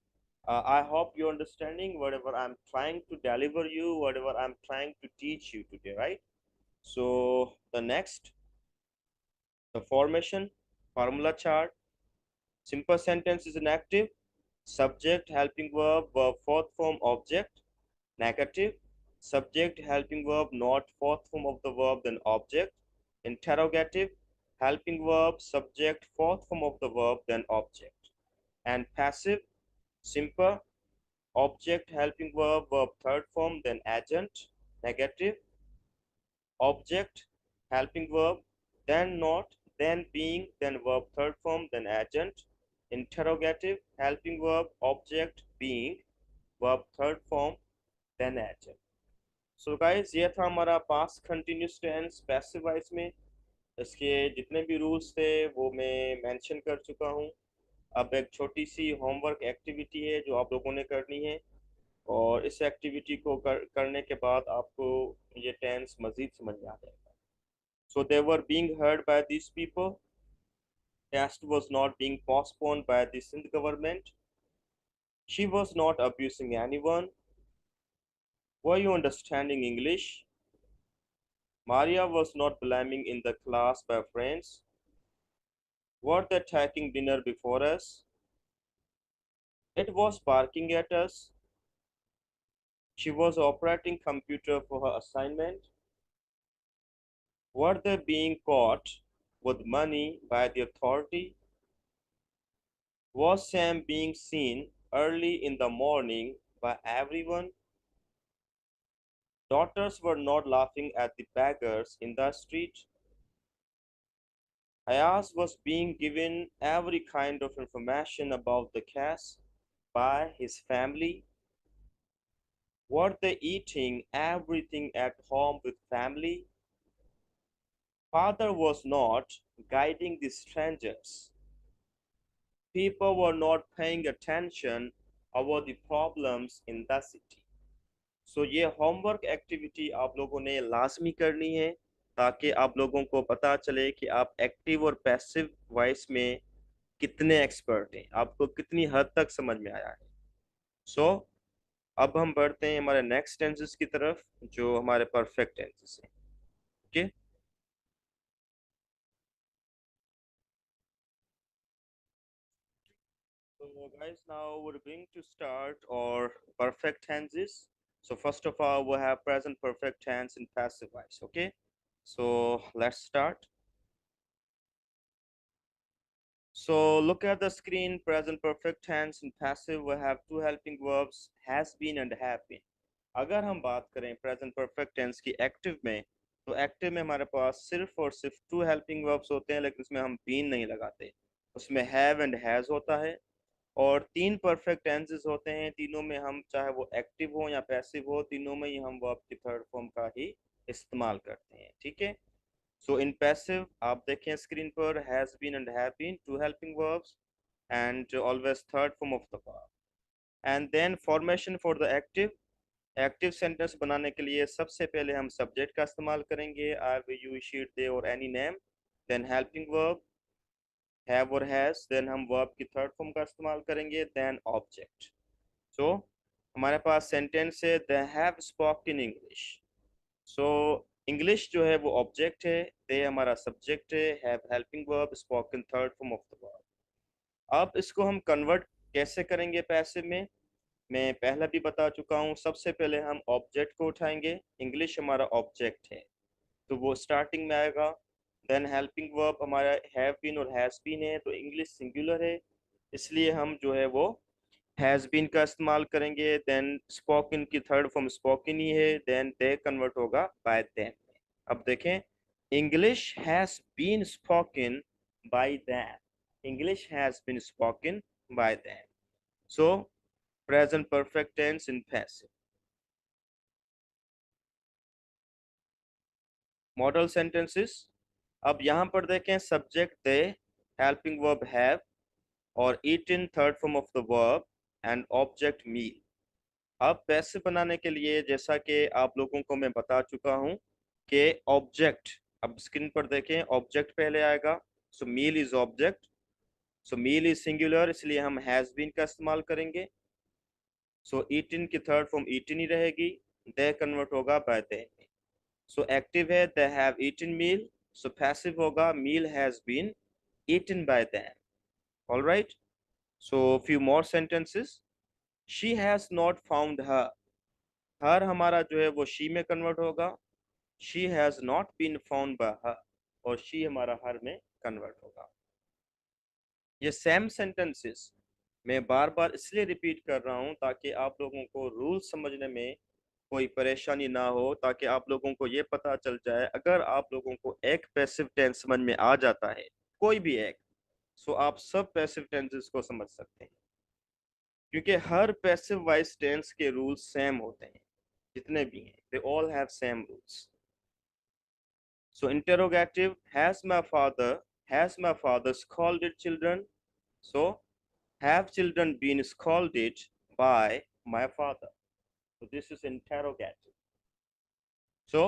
I hope you're understanding whatever I'm trying to deliver you, whatever I'm trying to teach you today, right? So, the next, the formation, formula chart. Simple sentence is an active, subject, helping verb, verb fourth form, object. Negative, subject, helping verb, not fourth form of the verb, then object. Interrogative, helping verb, subject, fourth form of the verb, then object. And passive, simple, object, helping verb, verb third form, then agent. Negative, object, helping verb, then not, then being, then verb third form, then agent. Interrogative, helping verb, object, being, verb third form, then agent. So guys ये था हमारा past continuous tense passive voice में। इसके जितने भी rules थे वो मैं मेंशन कर चुका हूँ। अब एक छोटी सी होमवर्क एक्टिविटी है जो आप लोगों ने करनी है, और इस एक्टिविटी को करने के बाद आपको ये टेंस मजीद समझ में आ जाएगा। So they were being heard by these people. Test was not being postponed by the Sindh government. She was not abusing anyone. Were you understanding English? Maria was not blaming in the class by friends. Were they taking dinner before us? It was barking at us. She was operating computer for her assignment. Were they being caught with money by the authority? Was Sam being seen early in the morning by everyone? Daughters were not laughing at the beggars in the street. Ayaz was being given every kind of information about the case by his family. Were they eating everything at home with family? Father was not guiding the strangers. People were not paying attention about the problems in the city. सो ये homework activity आप लोगों ने लाजमी करनी है, ताकि आप लोगों को पता चले कि आप एक्टिव और पैसिव वॉइस में कितने एक्सपर्ट हैं, आपको कितनी हद तक समझ में आया है। सो अब हम बढ़ते हैं हमारे नेक्स्ट टेंसेस की तरफ, जो हमारे परफेक्ट टेंसेस हैं। Okay, so guys, now we're going to start our perfect tenses. So first of all, we have present perfect tense and passive voice. Okay, so let's start. So look at the screen, present perfect tense and passive. We have two helping verbs, has been and have been. अगर हम बात करें present perfect tense की active में, तो active में हमारे पास सिर्फ और सिर्फ टू हेल्पिंग वर्ब्स होते हैं, लेकिन उसमें हम बीन नहीं लगाते। उसमें हैव एंड हैज होता है, और तीन परफेक्ट टेंसेस होते हैं। तीनों में हम चाहे वो एक्टिव हो या पैसिव हो, तीनों में ही हम वर्ब की थर्ड फॉर्म का ही इस्तेमाल करते हैं। ठीक है, सो इन पैसिव आप देखें स्क्रीन पर, has been and have been, two helping verbs and always third form of the verb. And then formation for the active, active sentence बनाने के लिए सबसे पहले हम सब्जेक्ट का इस्तेमाल करेंगे, I, we, you, she, they और any name. Then helping verb have और हैज, देन हम वर्ब की थर्ड फॉर्म का इस्तेमाल करेंगे, देन ऑब्जेक्ट। सो हमारे पास सेंटेंस है, they have spoken English. So English जो है वो ऑब्जेक्ट है, दे हमारा सब्जेक्ट है, have helping verb, spoken third form of the verb. अब इसको हम कन्वर्ट कैसे करेंगे पैसिव में? मैं पहला भी बता चुका हूँ। सबसे पहले हम ऑब्जेक्ट को उठाएंगे। इंग्लिश हमारा ऑब्जेक्ट है तो वो स्टार्टिंग में आएगा। देन हेल्पिंग वर्ब हमारा हैव बीन और हैज बीन है, तो इंग्लिश सिंगुलर है इसलिए हम जो है वो हैज बीन का इस्तेमाल करेंगे। देन स्पोकन की थर्ड फॉर्म स्पोकन ही है। देन दे कन्वर्ट होगा बाय देम। अब देखें, English has been spoken by them. English has been spoken by them. So present perfect tense in passive. Model sentences. अब यहाँ पर देखें, subject they, helping verb have, और eat in third form of the verb, and object meal. अब passive बनाने के लिए जैसा कि आप लोगों को मैं बता चुका हूँ कि ऑब्जेक्ट, अब स्क्रीन पर देखें, ऑब्जेक्ट पहले आएगा। So meal is object. So meal is singular इसलिए हम हैज बीन का इस्तेमाल करेंगे। सो ईटिन की थर्ड फॉर्म ईटिन ही रहेगी। दे कन्वर्ट होगा बाय दे। सो एक्टिव है they have eaten meal. So passive होगा meal has been eaten by them. Alright. So few more sentences. She has not found her. Her हमारा जो है वो she में कन्वर्ट होगा। She has not been found by her, और she हमारा हर में कन्वर्ट होगा। ये सेम सेंटेंसेस मैं बार बार इसलिए रिपीट कर रहा हूं ताकि आप लोगों को रूल समझने में कोई परेशानी ना हो, ताकि आप लोगों को ये पता चल जाए। अगर आप लोगों को एक पैसिव टेंस समझ में आ जाता है, कोई भी एक, सो आप सब पैसिव टेंसेस को समझ सकते हैं, क्योंकि हर पैसिव वॉइस टेंस के रूल्स सेम होते हैं। जितने भी हैं they all have same rules. So interrogative, has my father scolded children. So have children been scolded by my father? So this is interrogative. So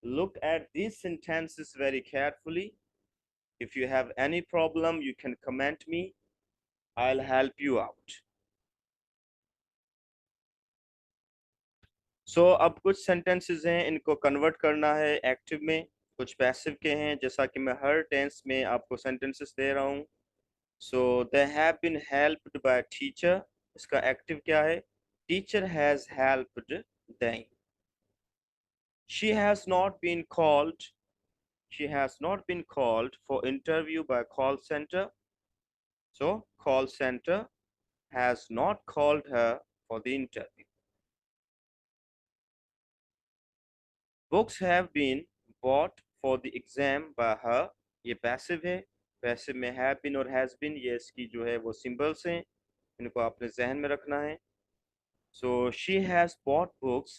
look at these sentences very carefully. If you have any problem, you can comment me. I'll help you out. So अब कुछ sentences हैं, इनको convert करना है active में। कुछ passive के हैं, जैसा कि मैं हर tense में आपको sentences दे रहा हूँ। So they have been helped by a teacher. इसका active क्या है? Teacher has helped them. She has not been called. She has not been called for interview by call center. So call center has not called her for the interview. Books have been bought for the exam by her. ये passive है। passive में have been और has been, ये इसकी जो है वो symbols हैं, इनको आपने जहन में रखना है। So she has bought books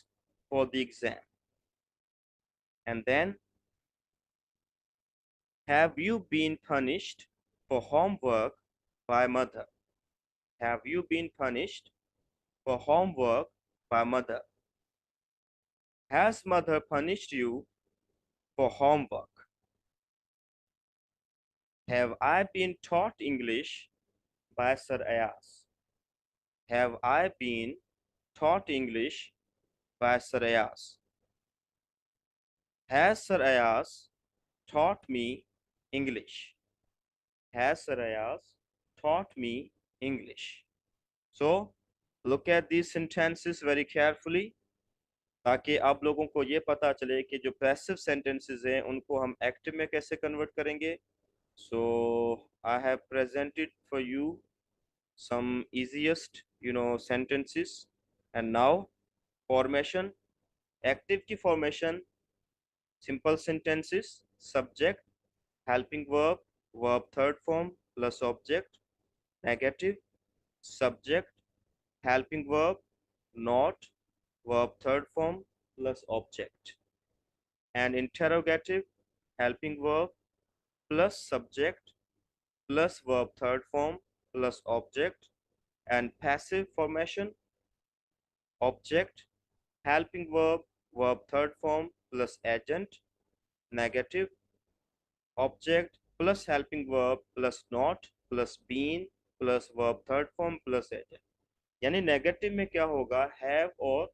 for the exam. And then, have you been punished for homework by mother? Have you been punished for homework by mother? Has mother punished you for homework? Have I been taught English by Sir Ayaz? Have I been taught English by Sir Ayaz? Has Sir Ayaz taught me English? Has Sir Ayaz taught me English? So, look at these sentences very carefully, ताकि आप लोगों को ये पता चले कि जो passive sentences हैं उनको हम एक्टिव में कैसे कन्वर्ट करेंगे। So I have presented for you some easiest sentences, and now formation, active की formation, simple sentences, subject, helping verb, verb third form plus object, negative, subject, helping verb, not, verb third form plus object, and interrogative, helping verb plus subject plus verb third form plus object, and passive formation, object, helping verb, verb third form plus agent, negative, object plus helping verb plus not plus been plus verb third form plus agent। यानी negative में क्या होगा, have और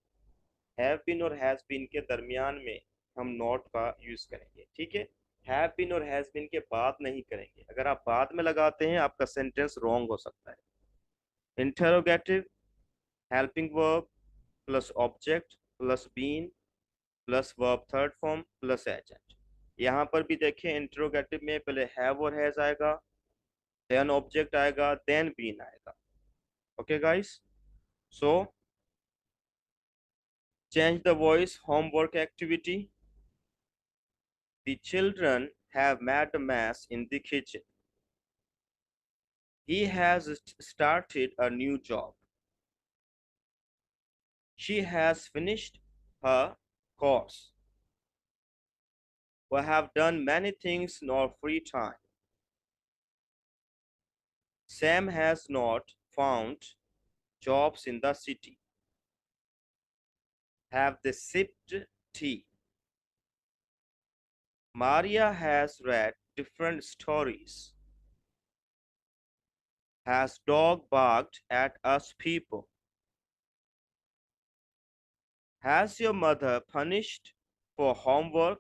have been और has been के दरमियान में हम नॉट का यूज करेंगे। ठीक है, हैव बीन और हैज बीन के बाद नहीं करेंगे। अगर आप बाद में लगाते हैं आपका सेंटेंस रॉन्ग हो सकता है। Interrogative helping verb plus object plus been plus verb third form plus agent. यहाँ पर भी देखिए इंटरोगेटिव में पहले हैव और हैज आएगा, देन ऑब्जेक्ट आएगा, देन बीन आएगा। Okay guys, so change the voice homework activity. The children have made a mess in the kitchen. He has started a new job. She has finished her course. We have done many things in our free time. Sam has not found jobs in the city. Have they sipped tea? Maria has read different stories. Has dog barked at us people? Has your mother punished for homework?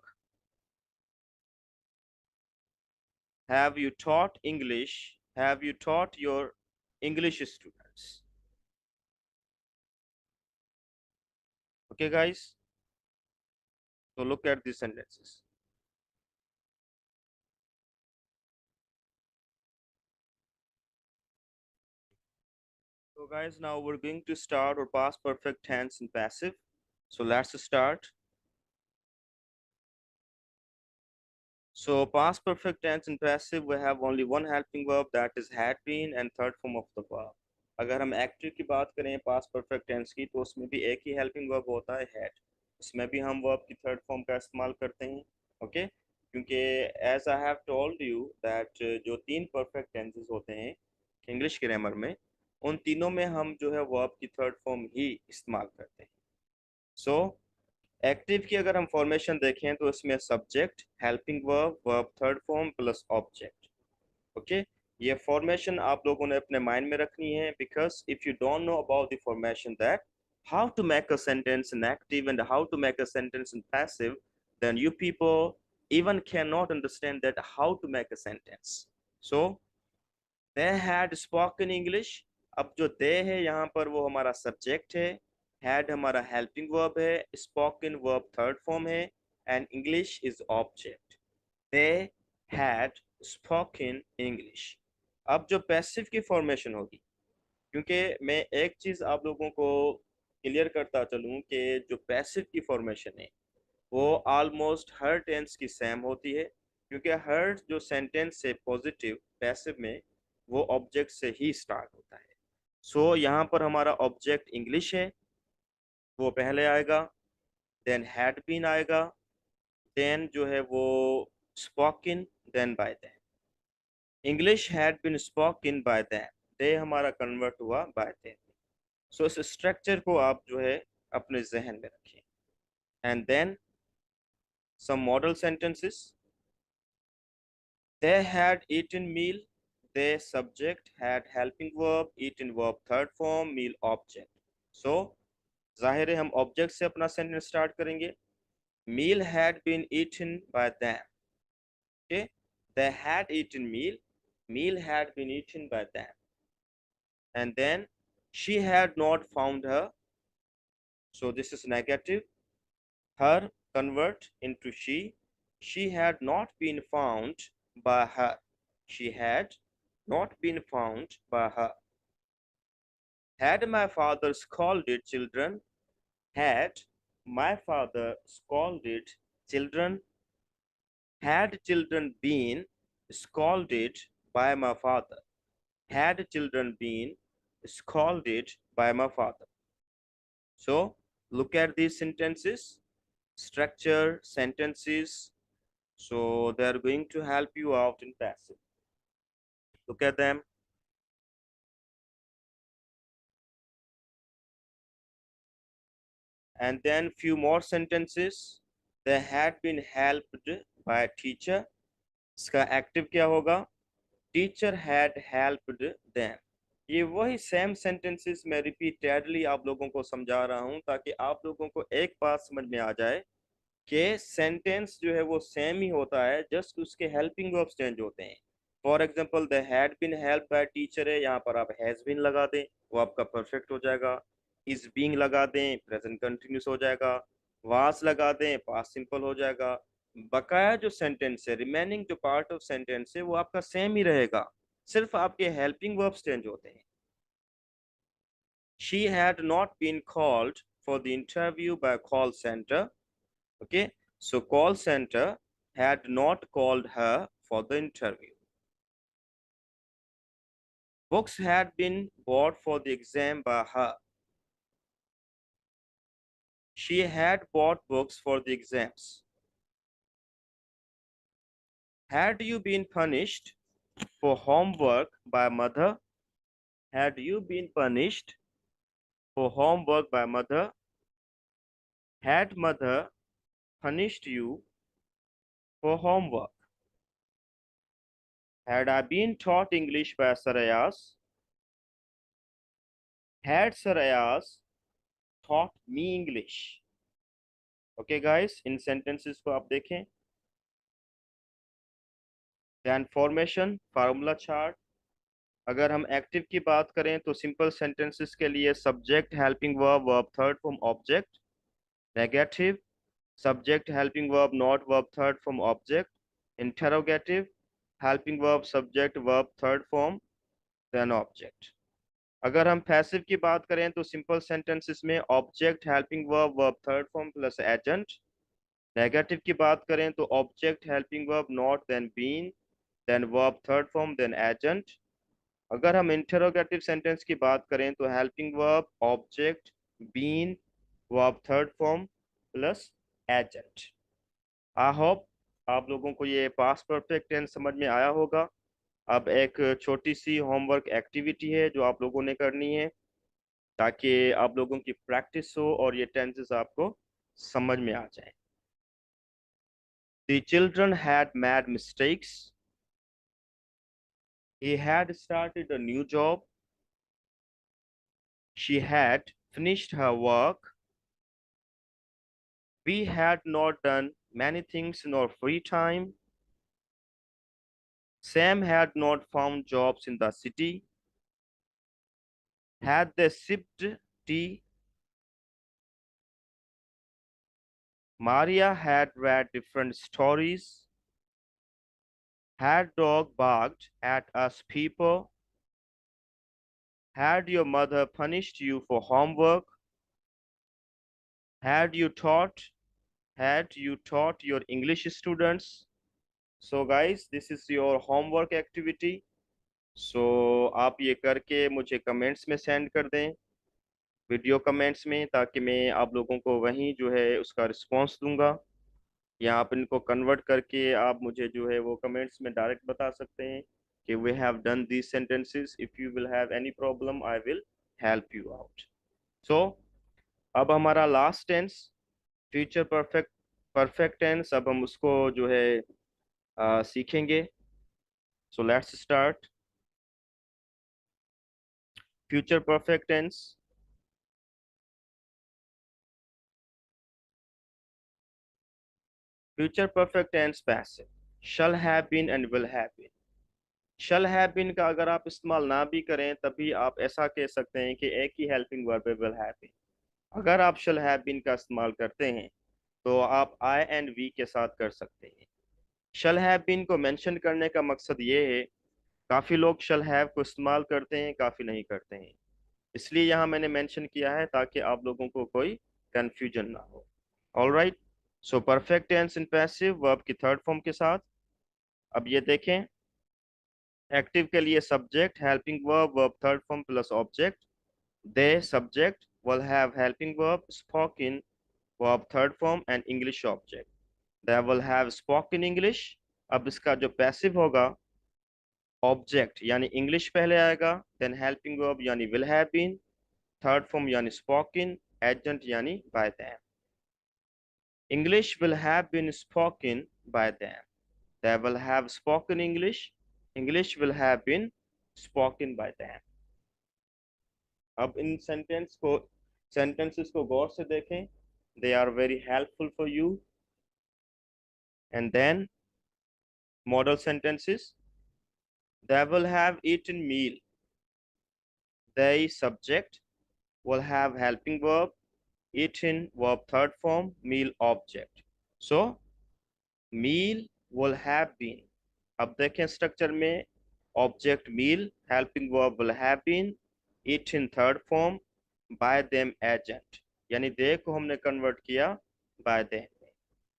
Have you taught English? Have you taught your English students? Okay, guys. So look at these sentences. So guys, now we're going to start our past perfect tense and passive. So let's start. So past perfect tense and passive, we have only one helping verb, that is had been, and third form of the verb. अगर हम active की बात करें past perfect tense की, तो उसमें भी एक ही हेल्पिंग वर्ब होता है हैड। उसमें भी हम वर्ब की थर्ड फॉर्म का इस्तेमाल करते हैं। ओके, क्योंकि as I have told you that जो तीन परफेक्ट टेंसेस होते हैं इंग्लिश ग्रामर में, उन तीनों में हम जो है वर्ब की थर्ड फॉर्म ही इस्तेमाल करते हैं। सो एक्टिव की अगर हम फॉर्मेशन देखें तो इसमें subject, helping verb, verb third form plus object. Okay, ये फॉर्मेशन आप लोगों ने अपने माइंड में रखनी है, because if you don't know about the formation that how to make a sentence in active and how to make a sentence in passive, then you people even cannot understand that how to make a sentence. So they had spoken English. अब जो they है यहाँ पर वो हमारा subject है, had हमारा helping verb है, spoken वर्ब थर्ड फॉर्म है, and English is object. They had spoken English. अब जो पैसिव की फॉर्मेशन होगी, क्योंकि मैं एक चीज आप लोगों को क्लियर करता चलूं कि जो पैसिव की फॉर्मेशन है वो ऑलमोस्ट हर टेंस की सेम होती है, क्योंकि हर जो सेंटेंस है पॉजिटिव पैसिव में वो ऑब्जेक्ट से ही स्टार्ट होता है। सो यहाँ पर हमारा ऑब्जेक्ट इंग्लिश है, वो पहले आएगा, देन हैड बीन आएगा, देन जो है वो spoken, then by them. English had been spoken by them, they हमारा कन्वर्ट हुआ बाय देम। सो इस स्ट्रक्चर को आप जो है अपने जहन में रखें। And then some model sentences. They had eaten meal, they subject, had helping verb, eaten verb third form, meal object. So जाहिर है हम ऑब्जेक्ट से अपना सेंटेंस स्टार्ट करेंगे। Meal had been eaten by them. Okay, they had eaten meal, meal had been eaten by them. And then she had not found her, so this is negative. Her convert into she had not been found by her, she had not been found by her. Had my father scolded children, had my father scolded children, had children been scolded by my father, had children been scolded by my father. So look at these sentences, structure sentences. So they are going to help you out in passive. Look at them. And then few more sentences. They had been helped by a teacher. इसका active क्या होगा? Teacher had helped them. ये वही same sentences मैं repeatedly आप लोगों को समझा रहा हूं, ताकि आप लोगों को एक बात समझ में आ जाए कि सेंटेंस जो है वो सेम ही होता है, जस्ट उसके हेल्पिंग वर्ब्स चेंज होते हैं। For example the had been help by teacher है, यहाँ पर आप हैज बीन लगा दें, वो आपका परफेक्ट हो जाएगा। इज बीइंग लगा दें, प्रेजेंट कंटिन्यूस हो जाएगा। वास लगा दें, पास्ट सिंपल हो जाएगा। बकाया जो सेंटेंस है, रिमेनिंग जो पार्ट ऑफ सेंटेंस है, वो आपका सेम ही रहेगा, सिर्फ आपके हेल्पिंग वर्ब्स चेंज होते हैं। She had not been called for the interview by call center. Okay, so call center had not called her for the interview. Books had been bought for the exam by her. She had bought books for the exams. Had you been punished for homework by mother? Had you been punished for homework by mother? Had mother punished you for homework? Had I been taught English by Sarayas? Had Sarayas taught me English? Okay guys, in sentences को आप देखें। ध्यान formation, formula chart. अगर हम active की बात करें तो सिंपल सेंटेंसेस के लिए subject helping verb verb third form object. Negative subject helping verb not verb third form object. Interrogative helping verb subject verb third form then object. अगर हम पैसिव की बात करें तो सिंपल सेंटेंसेस में object helping verb verb third form plus agent. Negative की बात करें तो object helping verb not then been then verb third form then agent. अगर हम इंटरोगेटिव सेंटेंस की बात करें तो helping verb object been verb third form plus agent. I hope आप लोगों को ये पास्ट परफेक्ट टेंस समझ में आया होगा। अब एक छोटी सी होमवर्क एक्टिविटी है जो आप लोगों ने करनी है, ताकि आप लोगों की प्रैक्टिस हो और ये टेंसेस आपको समझ में आ जाए। The children had made mistakes. He had started a new job. She had finished her work. We had not done many things in our free time. Sam had not found jobs in the city. Had they sipped tea? Maria had read different stories. Had dog barked at us people? Had your mother punished you for homework? Had you taught had you taught your English students? So guys, this is your homework activity. So आप ये करके मुझे comments में send कर दें, video comments में, ताकि मैं आप लोगों को वहीं जो है उसका रिस्पांस दूंगा, या आप इनको कन्वर्ट करके आप मुझे जो है वो कमेंट्स में डायरेक्ट बता सकते हैं कि we have done these sentences. If you will have any problem I will help you out. So अब हमारा last tense future perfect perfect tense, अब हम उसको जो है सीखेंगे। So let's start. Future perfect tense. Future perfect tense passive, shall have been and will have been. Shall have been का अगर आप इस्तेमाल ना भी करें तभी आप ऐसा कह सकते हैं कि एक ही हेल्पिंग वर्ब है विल हैव बीन। अगर आप शल हैव बीन का इस्तेमाल करते हैं तो आप आई एंड वी के साथ कर सकते हैं। शल हैव बीन को मेंशन करने का मकसद ये है, काफ़ी लोग शल हैव को इस्तेमाल करते हैं, काफ़ी नहीं करते हैं, इसलिए यहाँ मैंने मेंशन किया है ताकि आप लोगों को कोई कंफ्यूजन ना हो। All right, so perfect tense in passive verb की थर्ड फॉर्म के साथ। अब ये देखें, एक्टिव के लिए subject helping verb verb third form plus object. They subject will have helping verb spoken verb third form and English object. They will have spoken English. अब इसका जो पैसिव होगा, ऑब्जेक्ट यानी इंग्लिश पहले आएगा, देन हेल्पिंग वर्ब यानी will have been, third form यानी spoken, agent यानी by them. English will have been spoken by them. They will have spoken English. English will have been spoken by them. अब इन sentences को गौर से देखें. They are very helpful for you. And then model sentences. They will have eaten meal. They subject will have helping verb, eaten verb third form, meal object. So meal will have been. अब देखें structure में object meal, helping verb will have been, eaten third form, by them agent, यानी they को हमने convert किया by them में.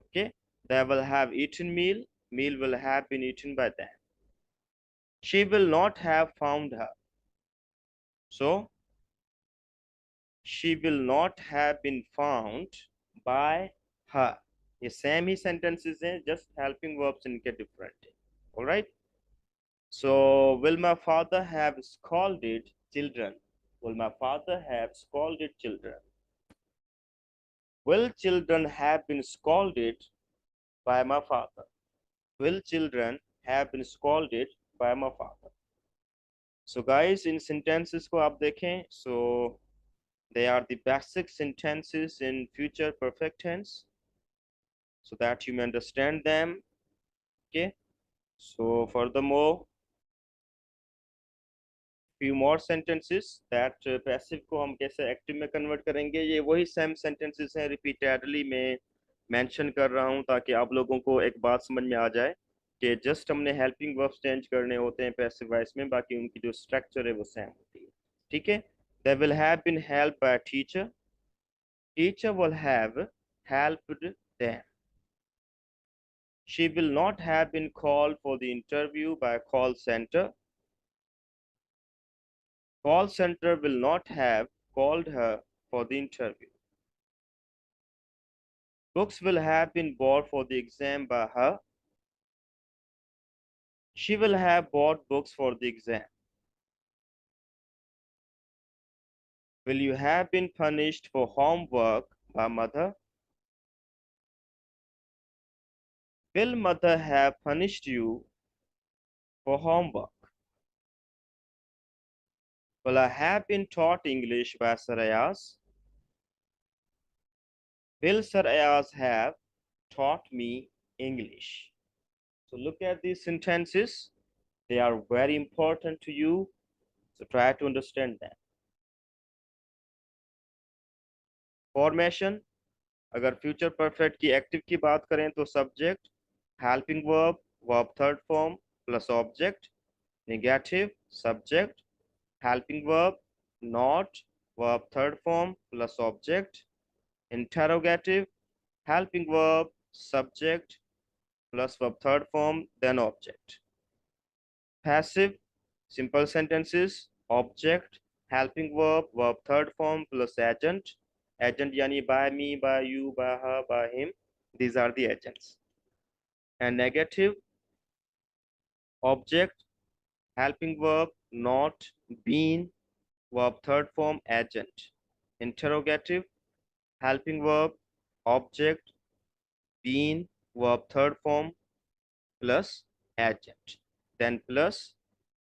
Okay, they will have eaten meal, meal will have been eaten by them. She will not have found her. So she will not have been found by her. ये same ही sentences हैं, just helping verbs इनके different हैं. All right. So will my father have scolded children? Will my father have scolded children? Will children have been scolded by my father? Will children have been scolded by my father? So guys, in sentences को आप देखें, so they are the basic sentences in future perfect tense, so that you may understand them. Okay. So furthermore, few more sentences that passive को हम कैसे active में convert करेंगे. ये वही same sentences हैं, repeatedly मैं mention कर रहा हूँ ताकि आप लोगों को एक बात समझ में आ जाए कि just हमने helping verbs change करने होते हैं passive voice में, बाकी उनकी जो structure है वो same होती है. ठीक है. They will have been helped by a teacher. Teacher will have helped them. She will not have been called for the interview by a call center. Call center will not have called her for the interview. Books will have been bought for the exam by her. She will have bought books for the exam. Will you have been punished for homework by mother? Will mother have punished you for homework? Will I have been taught English by Sir Ayaz? Will Sir Ayaz have taught me English? So look at these sentences. They are very important to you. So try to understand them. Formation. अगर future perfect की active की बात करें तो subject, helping verb, verb third form plus object. Negative subject, helping verb, not, verb third form plus object. Interrogative, helping verb, subject plus verb third form, then object. Passive, simple sentences, object, helping verb, verb third form plus agent. Agent yani by me, by you, by her, by him. These are the agents. And negative, object, helping verb, not, been, verb third form, agent. Interrogative, helping verb, object, been, verb third form, plus agent, then plus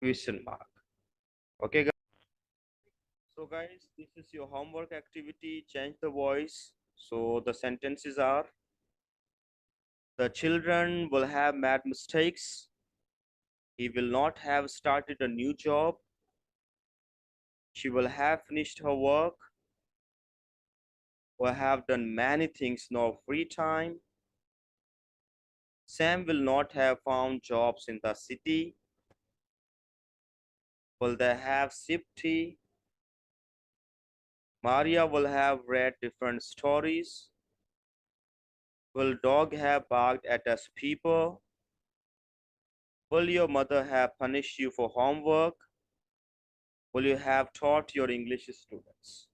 question mark. Okay guys. So guys, this is your homework activity. Change the voice. So the sentences are: the children will have made mistakes. He will not have started a new job. She will have finished her work. Will have done many things in her free time. Sam will not have found jobs in the city. Will they have sipped tea? Maria will have read different stories. Will dog have barked at us people? Will your mother have punished you for homework? Will you have taught your English students?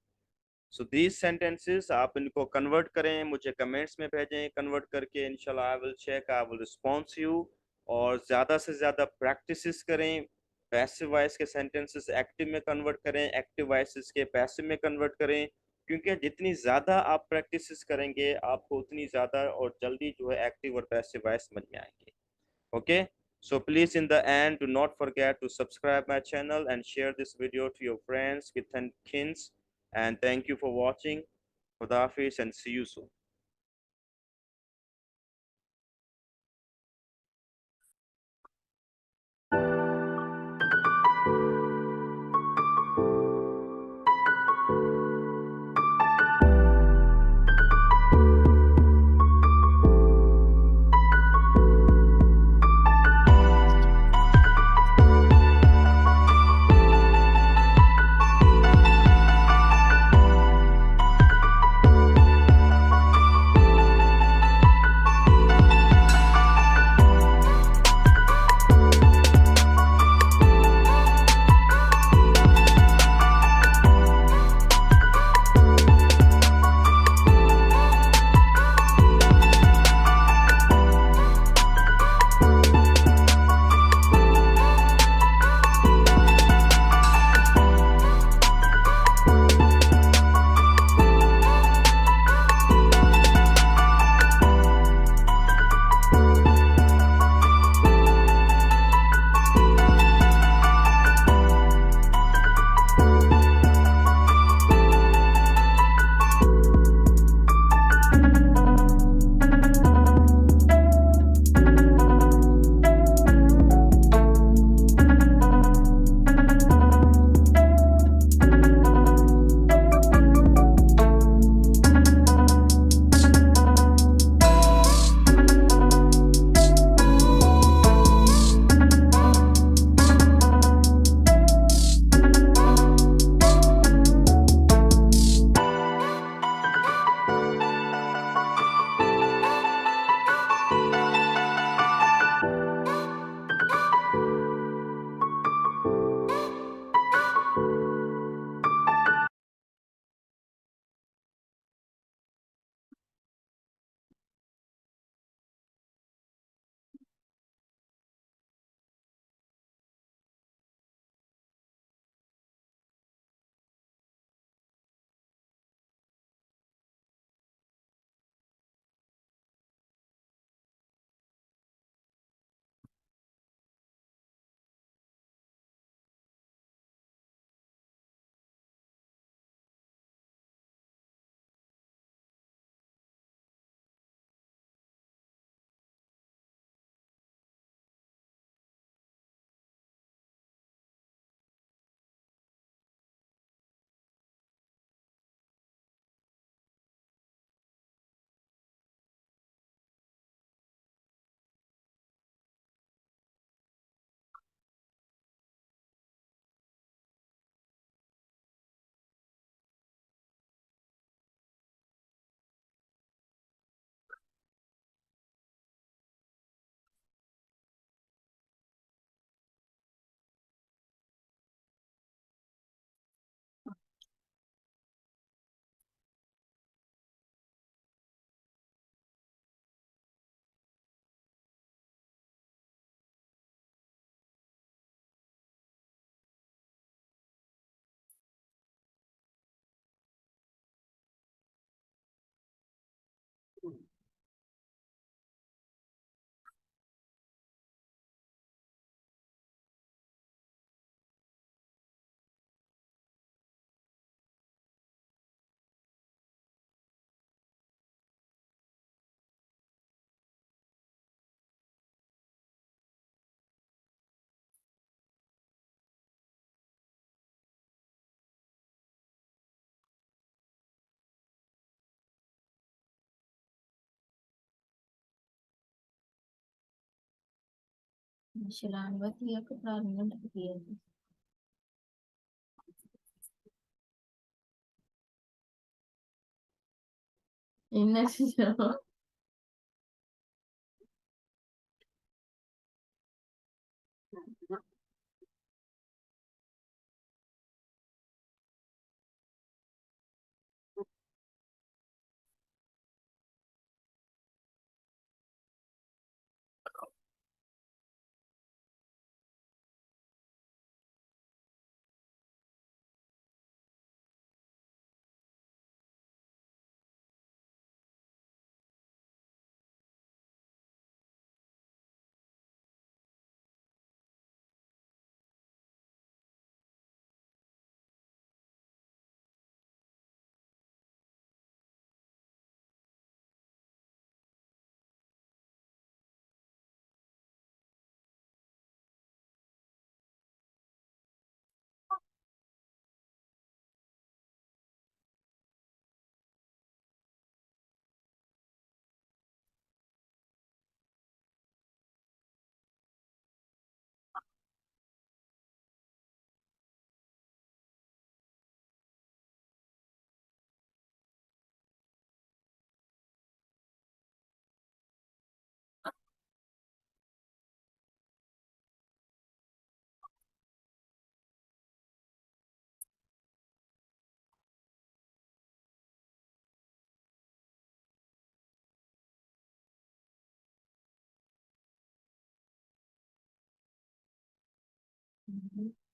So these sentences आप इनको convert करें, मुझे comments में भेजें, convert करके इंशाल्लाह I will check, I will respond to you. और ज़्यादा से ज़्यादा practices करें. Passive voice के sentences active में convert करें, active voices के passive में convert करें, क्योंकि जितनी ज़्यादा आप practices करेंगे आपको उतनी ज़्यादा और जल्दी जो है active और passive voice समझ में आएंगे. Okay, so please in the end do not forget to subscribe my channel and share this video to your friends, kids and kins, and thank you for watching. Khuda Hafiz and see you soon. शरानवती का प्रारंभ किया था। इन्हें जो